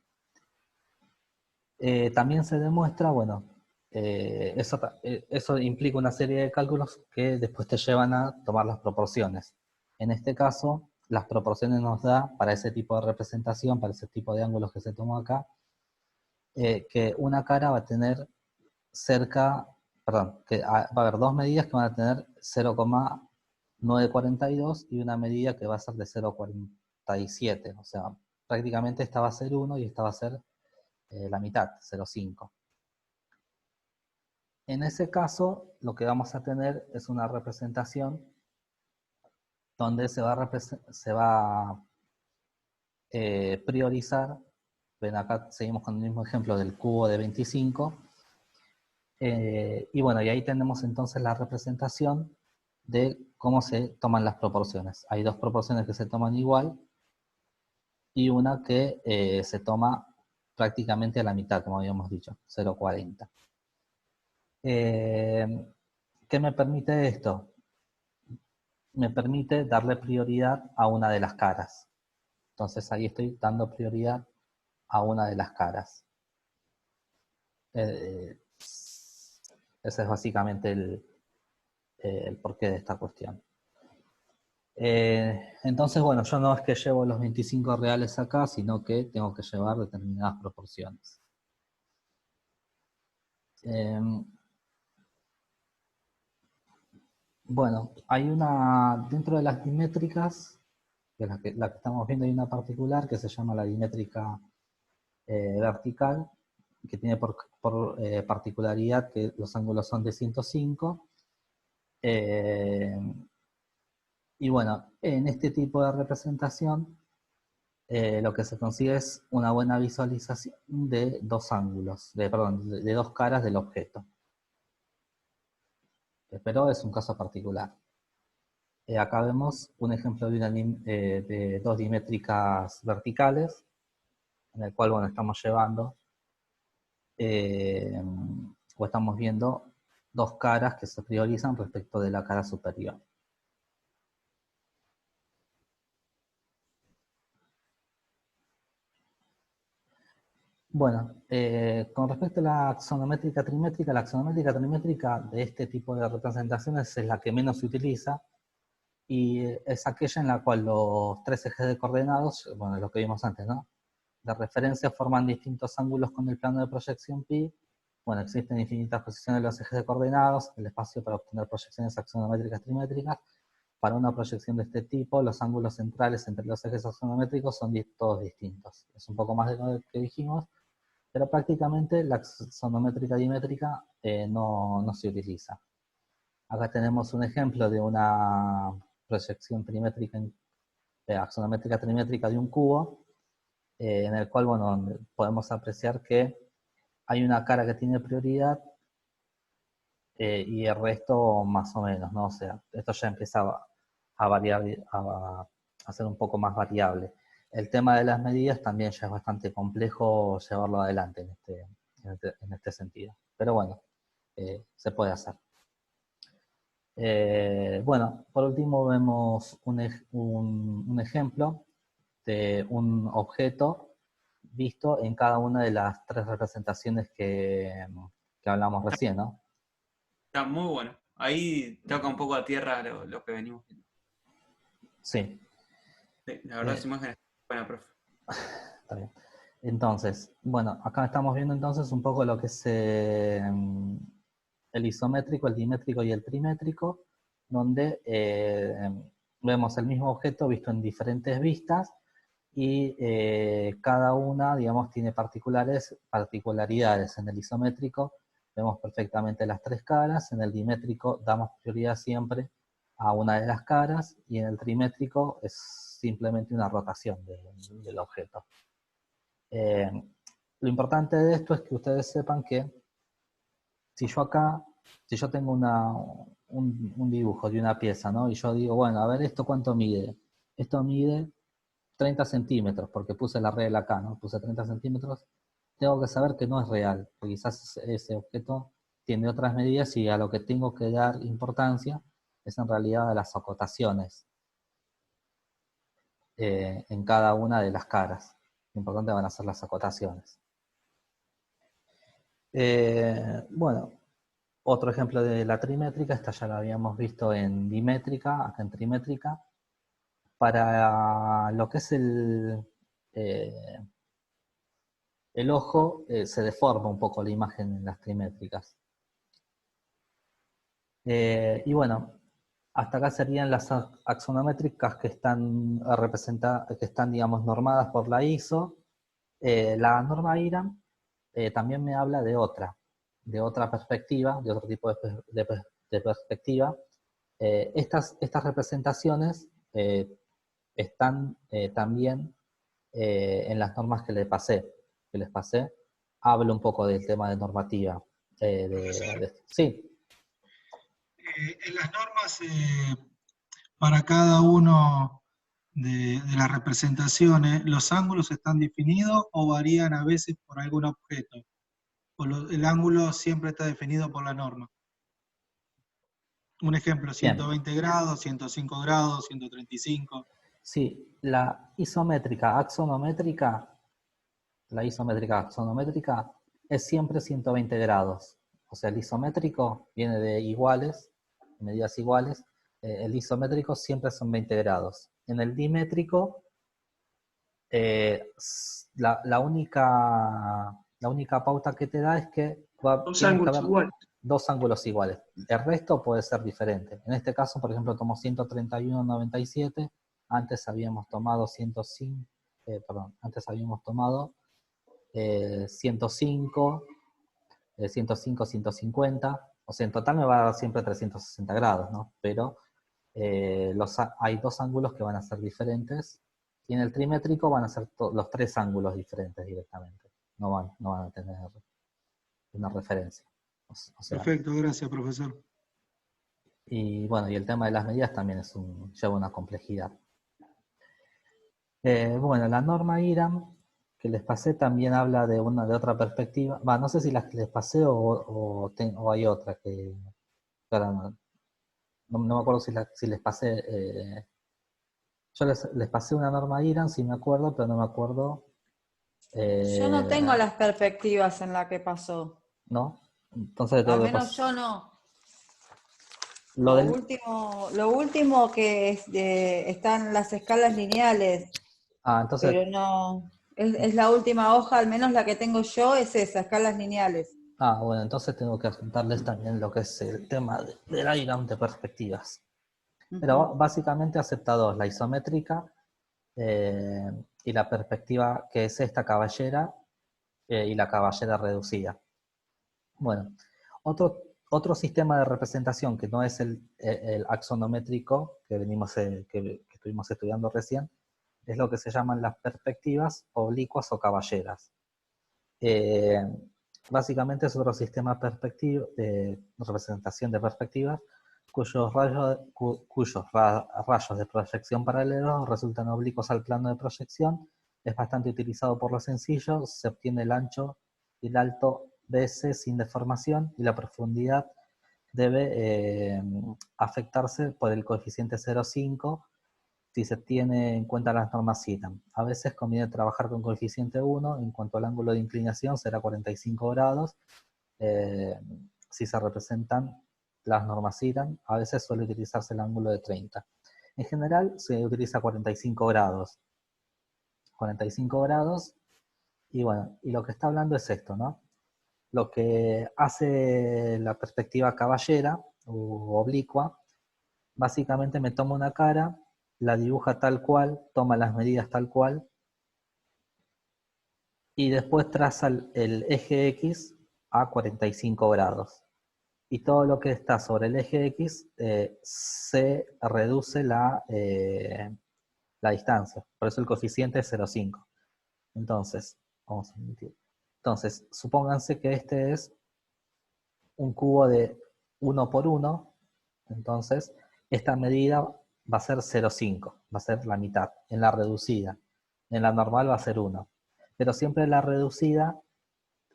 También se demuestra, bueno, eso implica una serie de cálculos que después te llevan a tomar las proporciones. En este caso, las proporciones nos da para ese tipo de representación, para ese tipo de ángulos que se tomó acá, que una cara va a tener cerca, perdón, que va a haber dos medidas que van a tener 0,942 y una medida que va a ser de 0,47. O sea, prácticamente esta va a ser 1 y esta va a ser la mitad, 0,5. En ese caso, lo que vamos a tener es una representación donde se va a priorizar. Ven, acá seguimos con el mismo ejemplo del cubo de 25. Y bueno, y ahí tenemos entonces la representación de cómo se toman las proporciones. Hay dos proporciones que se toman igual y una que se toma prácticamente a la mitad, como habíamos dicho, 0,40. ¿Qué me permite esto? Me permite darle prioridad a una de las caras. Entonces ahí estoy dando prioridad a una de las caras. Ese es básicamente el porqué de esta cuestión. Entonces, bueno, yo no es que llevo los 25 reales acá, sino que tengo que llevar determinadas proporciones. Bueno, hay una, dentro de las dimétricas, que la que estamos viendo, hay una particular que se llama la dimétrica vertical, que tiene por particularidad que los ángulos son de 105. Y bueno, en este tipo de representación, lo que se consigue es una buena visualización de dos ángulos, de dos caras del objeto. Pero es un caso particular. Acá vemos un ejemplo de dos dimétricas verticales, en el cual, bueno, estamos llevando, o estamos viendo dos caras que se priorizan respecto de la cara superior. Bueno, con respecto a la axonométrica trimétrica de este tipo de representaciones es la que menos se utiliza, y es aquella en la cual los tres ejes de coordenados, bueno, es lo que vimos antes, ¿no? De referencia forman distintos ángulos con el plano de proyección pi. Bueno, existen infinitas posiciones de los ejes de coordenados, el espacio para obtener proyecciones axonométricas trimétricas. Para una proyección de este tipo, los ángulos centrales entre los ejes axonométricos son todos distintos. Es un poco más de lo que dijimos, pero prácticamente la axonométrica dimétrica no se utiliza. Acá tenemos un ejemplo de una proyección trimétrica, axonométrica trimétrica de un cubo, en el cual, bueno, podemos apreciar que hay una cara que tiene prioridad y el resto más o menos, ¿no? O sea, esto ya empieza a variar, a ser un poco más variable. El tema de las medidas también ya es bastante complejo llevarlo adelante en este sentido. Pero bueno, se puede hacer. Bueno, por último vemos un ejemplo de un objeto visto en cada una de las tres representaciones que hablamos recién, ¿no? Está muy bueno. Ahí toca un poco a tierra lo que venimos viendo. Sí. Sí, la verdad, su imagen es buena, profe. Está bien. Entonces, bueno, acá estamos viendo entonces un poco lo que es el isométrico, el dimétrico y el trimétrico, donde vemos el mismo objeto visto en diferentes vistas y cada una, digamos, tiene particularidades. En el isométrico vemos perfectamente las tres caras, en el dimétrico damos prioridad siempre a una de las caras y en el trimétrico es simplemente una rotación del objeto. Lo importante de esto es que ustedes sepan que si yo tengo un dibujo de una pieza, ¿no? Y yo digo, bueno, a ver, ¿esto cuánto mide? Esto mide 30 centímetros, porque puse la regla acá, ¿no? Puse 30 centímetros. Tengo que saber que no es real, porque quizás ese objeto tiene otras medidas y a lo que tengo que dar importancia es en realidad a las acotaciones en cada una de las caras. Lo importante van a ser las acotaciones. Bueno, otro ejemplo de la trimétrica, esta ya la habíamos visto en dimétrica, acá en trimétrica. Para lo que es el ojo se deforma un poco la imagen en las trimétricas. Y bueno, hasta acá serían las axonométricas que están digamos, normadas por la ISO. La norma IRAM también me habla de otra perspectiva, de otro tipo de perspectiva. Estas representaciones están también en las normas que les pasé. Hablo un poco del tema de normativa. Sí. En las normas, para cada uno de las representaciones, ¿los ángulos están definidos o varían a veces por algún objeto? ¿O el ángulo siempre está definido por la norma? Un ejemplo, 120 grados, 105 grados, 135. Sí, la isométrica axonométrica es siempre 120 grados. O sea, el isométrico viene de iguales, medidas iguales. El isométrico siempre son 20 grados. En el dimétrico, la única pauta que te da es que Dos tiene que ángulos haber iguales. dos ángulos iguales. El resto puede ser diferente. En este caso, por ejemplo, tomo 131,97. Antes habíamos tomado 105, antes habíamos tomado 105, 150. O sea, en total me va a dar siempre 360 grados, ¿no? Pero hay dos ángulos que van a ser diferentes. Y en el trimétrico van a ser los tres ángulos diferentes directamente. No van a tener una referencia. O sea, Perfecto, gracias, profesor. y bueno, y el tema de las medidas también lleva una complejidad. Bueno, la norma IRAM que les pasé también habla de otra perspectiva. No sé si las que les pasé o hay otra que ahora no me acuerdo si les pasé. Yo les pasé una norma IRAM, sí me acuerdo, pero no me acuerdo. Yo no tengo las perspectivas en la que pasó. ¿No? Entonces Al menos yo no. Lo Lo último que están las escalas lineales, entonces, pero no, es la última hoja, al menos la que tengo yo es esa, escalas lineales. bueno, entonces tengo que apuntarles también lo que es el tema del IRAM de perspectivas. Pero básicamente acepta dos, la isométrica y la perspectiva que es esta caballera y la caballera reducida. Bueno, otro sistema de representación que no es el axonométrico que estuvimos estudiando recién, es lo que se llaman las perspectivas oblicuas o caballeras. Básicamente es otro sistema de representación de perspectivas cuyos rayos de proyección paralelos resultan oblicuos al plano de proyección. Es bastante utilizado por lo sencillo, se obtiene el ancho y el alto BS sin deformación y la profundidad debe afectarse por el coeficiente 0,5 si se tiene en cuenta las normas IRAM. A veces conviene trabajar con coeficiente 1, en cuanto al ángulo de inclinación será 45 grados. Si se representan las normas IRAM, a veces suele utilizarse el ángulo de 30. En general se utiliza 45 grados. 45 grados, y bueno, y lo que está hablando es esto, ¿no? Lo que hace la perspectiva caballera o oblicua, básicamente me toma una cara, la dibuja tal cual, toma las medidas tal cual, y después traza el eje X a 45 grados. Y todo lo que está sobre el eje X se reduce la distancia. Por eso el coeficiente es 0,5. Entonces, vamos a emitir. Entonces, supónganse que este es un cubo de 1 por 1. Entonces, esta medida va a ser 0,5. Va a ser la mitad. En la reducida. En la normal va a ser 1. Pero siempre la reducida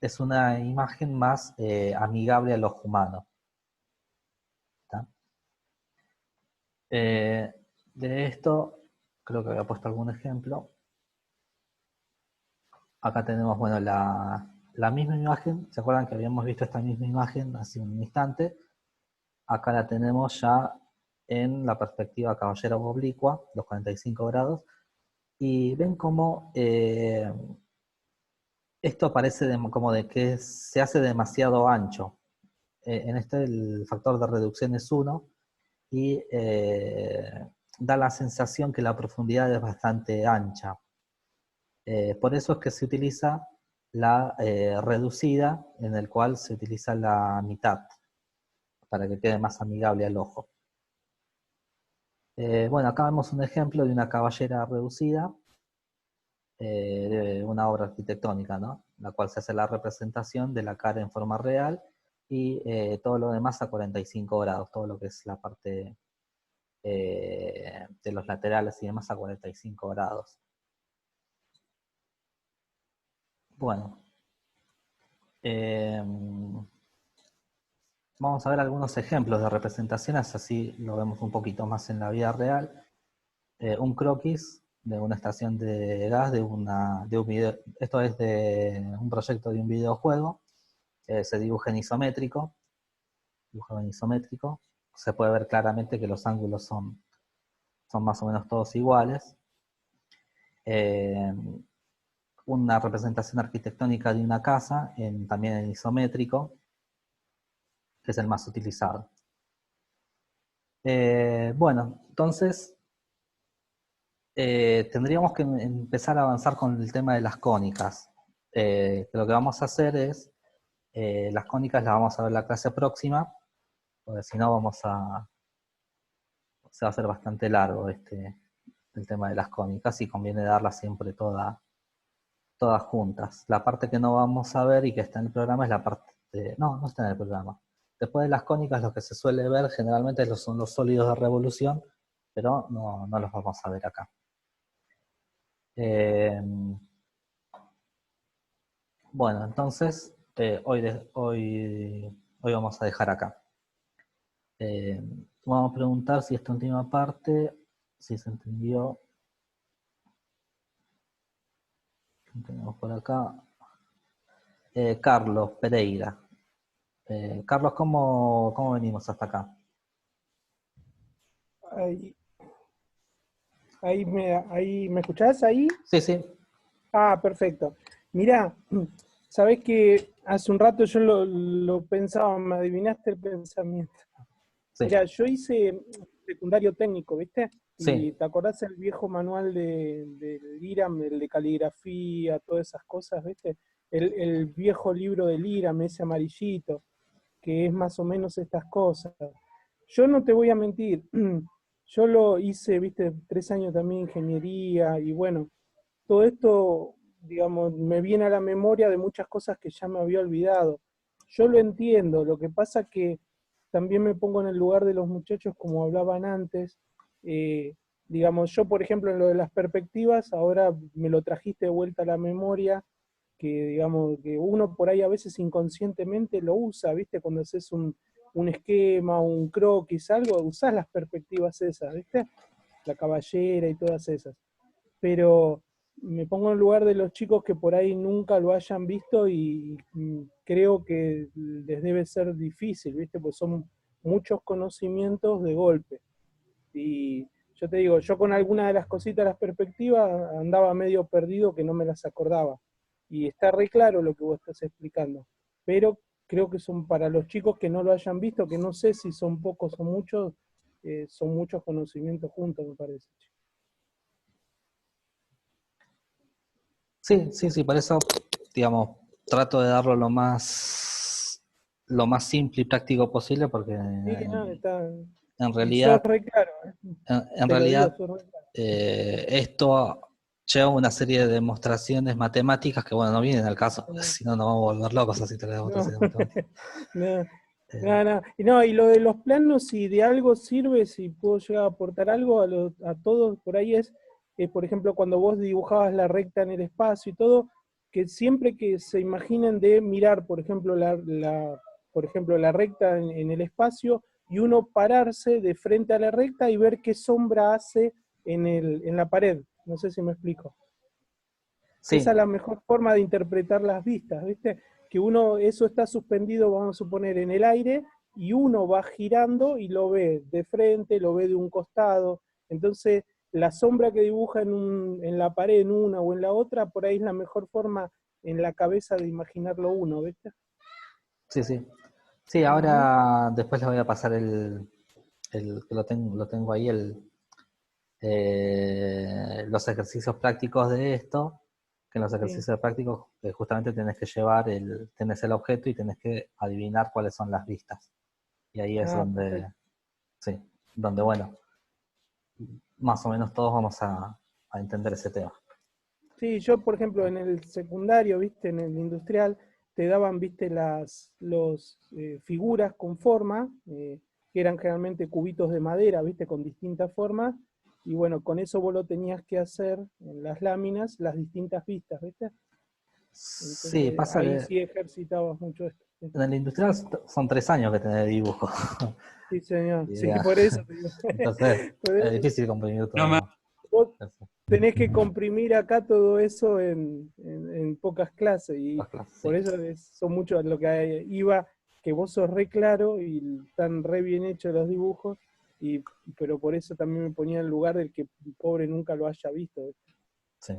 es una imagen más amigable al ojo humano. De esto, creo que había puesto algún ejemplo. Acá tenemos, bueno, la misma imagen. ¿Se acuerdan que habíamos visto esta misma imagen hace un instante? Acá la tenemos ya en la perspectiva caballera oblicua, los 45 grados. Y ven cómo Esto parece como de que se hace demasiado ancho. En este el factor de reducción es 1 y da la sensación que la profundidad es bastante ancha. Por eso es que se utiliza la reducida, en el cual se utiliza la mitad, para que quede más amigable al ojo. Bueno, acá vemos un ejemplo de una caballera reducida, de una obra arquitectónica, ¿no? En la cual se hace la representación de la cara en forma real y todo lo demás a 45 grados, todo lo que es la parte de los laterales y demás a 45 grados. Bueno, vamos a ver algunos ejemplos de representaciones, así lo vemos un poquito más en la vida real. Un croquis de una estación de gas, de un video, esto es de un proyecto de un videojuego, se dibuja en isométrico, se puede ver claramente que los ángulos son más o menos todos iguales. Una representación arquitectónica de una casa, también en isométrico, que es el más utilizado. Bueno, entonces tendríamos que empezar a avanzar con el tema de las cónicas. Lo que vamos a hacer es, las cónicas las vamos a ver la clase próxima, porque si no se va a hacer bastante largo el tema de las cónicas y conviene darlas siempre todas juntas. La parte que no vamos a ver y que está en el programa es la parte no está en el programa. Después de las cónicas lo que se suele ver generalmente son los sólidos de revolución, pero no los vamos a ver acá. Bueno, entonces hoy vamos a dejar acá. Vamos a preguntar si esta última parte, si se entendió. ¿Qué tenemos por acá? Carlos Pereira. Carlos, ¿cómo venimos hasta acá? Ahí ¿me escuchás ahí? Sí, sí. Ah, perfecto. Mirá, sabés que hace un rato yo lo pensaba, me adivinaste el pensamiento. Sí. Mirá, yo hice secundario técnico, ¿viste? Sí. Y ¿te acordás el viejo manual del IRAM, el de caligrafía, todas esas cosas, ¿viste? El viejo libro del IRAM, ese amarillito, que es más o menos estas cosas. Yo no te voy a mentir, yo lo hice, viste, 3 años también ingeniería, y bueno, todo esto, digamos, me viene a la memoria de muchas cosas que ya me había olvidado. Yo lo entiendo, lo que pasa que también me pongo en el lugar de los muchachos como hablaban antes. Digamos, yo por ejemplo en lo de las perspectivas, ahora me lo trajiste de vuelta a la memoria, que digamos, que uno por ahí a veces inconscientemente lo usa, ¿viste? Cuando haces un esquema, un croquis, algo, usás las perspectivas esas, ¿viste? La caballera y todas esas. Pero me pongo en el lugar de los chicos que por ahí nunca lo hayan visto y creo que les debe ser difícil, ¿viste? Pues son muchos conocimientos de golpe. Y yo te digo, yo con alguna de las cositas de las perspectivas andaba medio perdido que no me las acordaba. Y está re claro lo que vos estás explicando. Pero creo que son para los chicos que no lo hayan visto, que no sé si son pocos o muchos, son muchos conocimientos juntos, me parece. Sí, por eso, digamos, trato de darlo lo más simple y práctico posible, porque Sí, no, está, en realidad, re claro, en realidad esto lleva una serie de demostraciones matemáticas que, bueno, no vienen al caso, si no nos vamos a volver locos así las demostraciones matemáticas. No, y lo de los planos, si de algo sirve, si puedo llegar a aportar algo a todos, por ahí es, por ejemplo, cuando vos dibujabas la recta en el espacio y todo, que siempre que se imaginen de mirar, por ejemplo, la recta en el espacio, y uno pararse de frente a la recta y ver qué sombra hace en la pared. No sé si me explico. Sí. Esa es la mejor forma de interpretar las vistas, ¿viste? Que eso está suspendido, vamos a suponer, en el aire, y uno va girando y lo ve de frente, lo ve de un costado. Entonces, la sombra que dibuja en la pared, en una o en la otra, por ahí es la mejor forma en la cabeza de imaginarlo uno, ¿viste? Sí, sí. Sí, ahora después les voy a pasar que lo tengo ahí, los ejercicios prácticos de esto, que en los Sí. ejercicios prácticos justamente tenés que llevar tenés el objeto y tenés que adivinar cuáles son las vistas. Y ahí es donde, Perfecto. sí, donde bueno, más o menos todos vamos a entender ese tema. Sí, yo por ejemplo en el secundario, viste, en el industrial, te daban, viste, los figuras con forma, que eran generalmente cubitos de madera, viste, con distintas formas, y bueno, con eso vos lo tenías que hacer en las láminas, las distintas vistas, viste. Sí, Entonces pasa ahí que sí ejercitabas mucho esto. Sí, en el industrial son 3 años que tenés dibujo. sí, señor, Y sí, ya. por eso te digo. Entonces, Por es eso. difícil comprimir No me todo Vos eso. tenés que comprimir acá todo eso en pocas clases y Las clases, por sí. eso son muchos lo que iba, que vos sos re claro y están re bien hechos los dibujos, pero por eso también me ponía en el lugar del que el pobre nunca lo haya visto. Sí.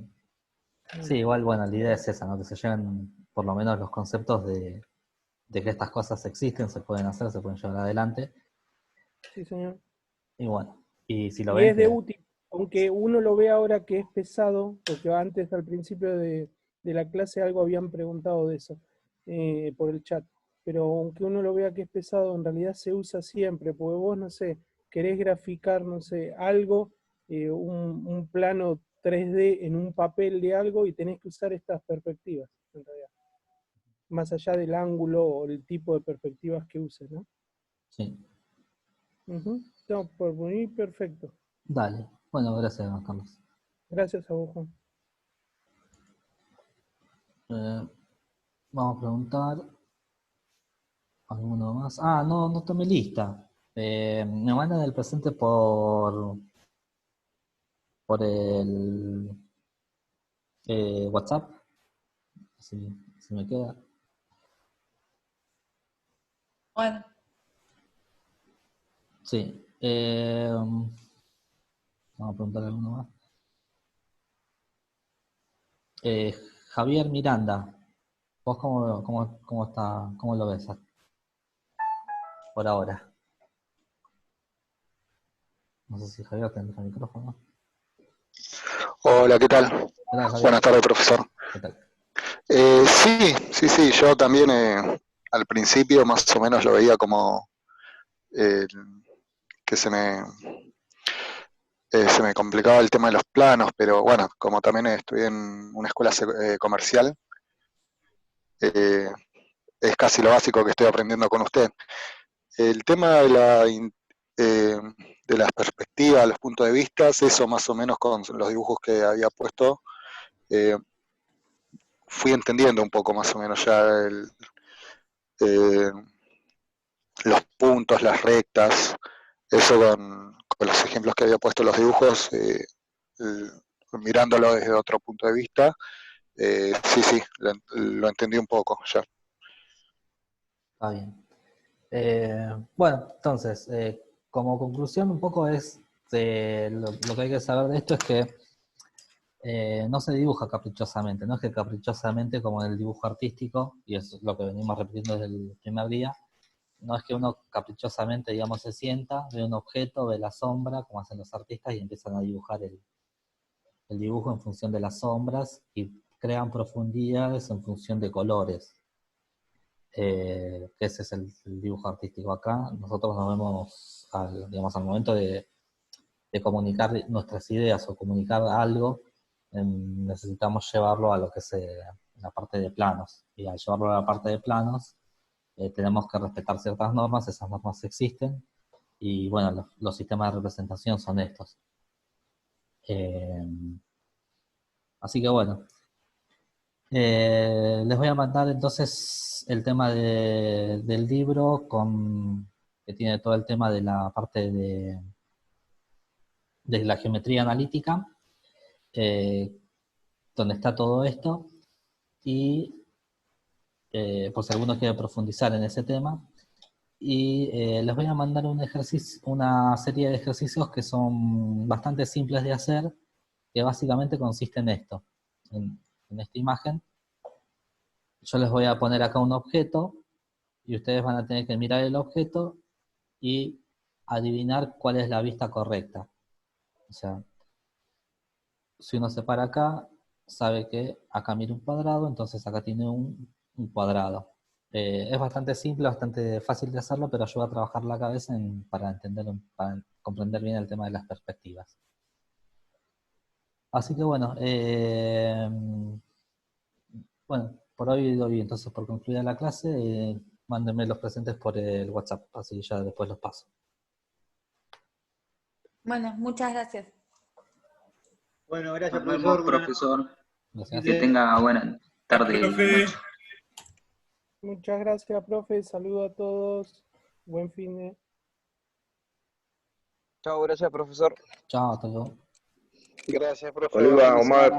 Sí, igual, bueno, la idea Bueno, es esa, ¿no? Que se lleven por lo menos los conceptos de que estas cosas existen, se pueden hacer, se pueden llevar adelante. sí, señor. Y bueno, y si lo Y ven es de que... útil, aunque uno lo ve ahora que es pesado, porque antes al principio de la clase algo habían preguntado de eso por el chat, pero aunque uno lo vea que es pesado, en realidad se usa siempre, porque vos, no sé, querés graficar, no sé, algo, un plano 3D en un papel de algo y tenés que usar estas perspectivas, en realidad, más allá del ángulo o el tipo de perspectivas que uses, ¿no? Sí, Ujú. No, por mí perfecto. dale. Bueno, gracias, Carlos. Gracias a vos, Juan. Eh, Vamos a preguntar alguno más. Ah, no, no tomé lista. Me mandan el presente por el WhatsApp, si me queda. Bueno, Sí. Vamos a preguntar alguno más. Javier Miranda, ¿vos cómo lo ves por ahora? No sé si Javier tendrá el micrófono. Hola, ¿qué tal? ¿Qué tal, Javier? Buenas tardes, profesor. ¿Qué tal? Sí, yo también al principio más o menos lo veía como eh, que se me complicaba el tema de los planos, pero bueno, como también estudié en una escuela comercial, eh, es casi lo básico que estoy aprendiendo con usted. El tema de las perspectivas, los puntos de vista, eso más o menos con los dibujos que había puesto, eh, fui entendiendo un poco más o menos ya eh, los puntos, las rectas, eso con los ejemplos que había puesto los dibujos, mirándolo desde otro punto de vista, sí, lo entendí un poco ya. Está bien. Bueno, entonces, como conclusión un poco lo que hay que saber de esto es que no se dibuja caprichosamente, no es que caprichosamente como en el dibujo artístico, y es lo que venimos repitiendo desde el primer día, no es que uno caprichosamente, digamos, se sienta, ve un objeto, ve la sombra, como hacen los artistas, y empiezan a dibujar el dibujo en función de las sombras y crean profundidades en función de colores. Que ese es el dibujo artístico acá. Nosotros nos vemos, digamos, al momento de comunicar nuestras ideas o comunicar algo, necesitamos llevarlo a lo que es la parte de planos. Y al llevarlo a la parte de planos, tenemos que respetar ciertas normas, esas normas existen, y bueno, los sistemas de representación son estos. Eh, Así que bueno, les voy a mandar entonces el tema del libro que tiene todo el tema de la parte de la geometría analítica, eh, donde está todo esto, y por si alguno quiere profundizar en ese tema. Y les voy a mandar una serie de ejercicios que son bastante simples de hacer, que básicamente consiste en esto, en esta imagen. yo les voy a poner acá un objeto y ustedes van a tener que mirar el objeto y adivinar cuál es la vista correcta. O sea, si uno se para acá, sabe que acá mira un cuadrado, entonces acá tiene un cuadrado. Es bastante simple, bastante fácil de hacerlo, pero ayuda a trabajar la cabeza para comprender bien el tema de las perspectivas. Así que bueno, por hoy doy entonces por concluida la clase. Mándenme los presentes por el WhatsApp, así ya después los paso. Bueno, muchas gracias. Bueno, gracias, Nos vemos, profesor. profesor. Gracias. Que tenga buena tarde y noche. Muchas gracias, profe. Saludo a todos. Buen fin de... Chao, gracias, profesor. Chao, hasta luego. Gracias, profe. Oliva, Omar,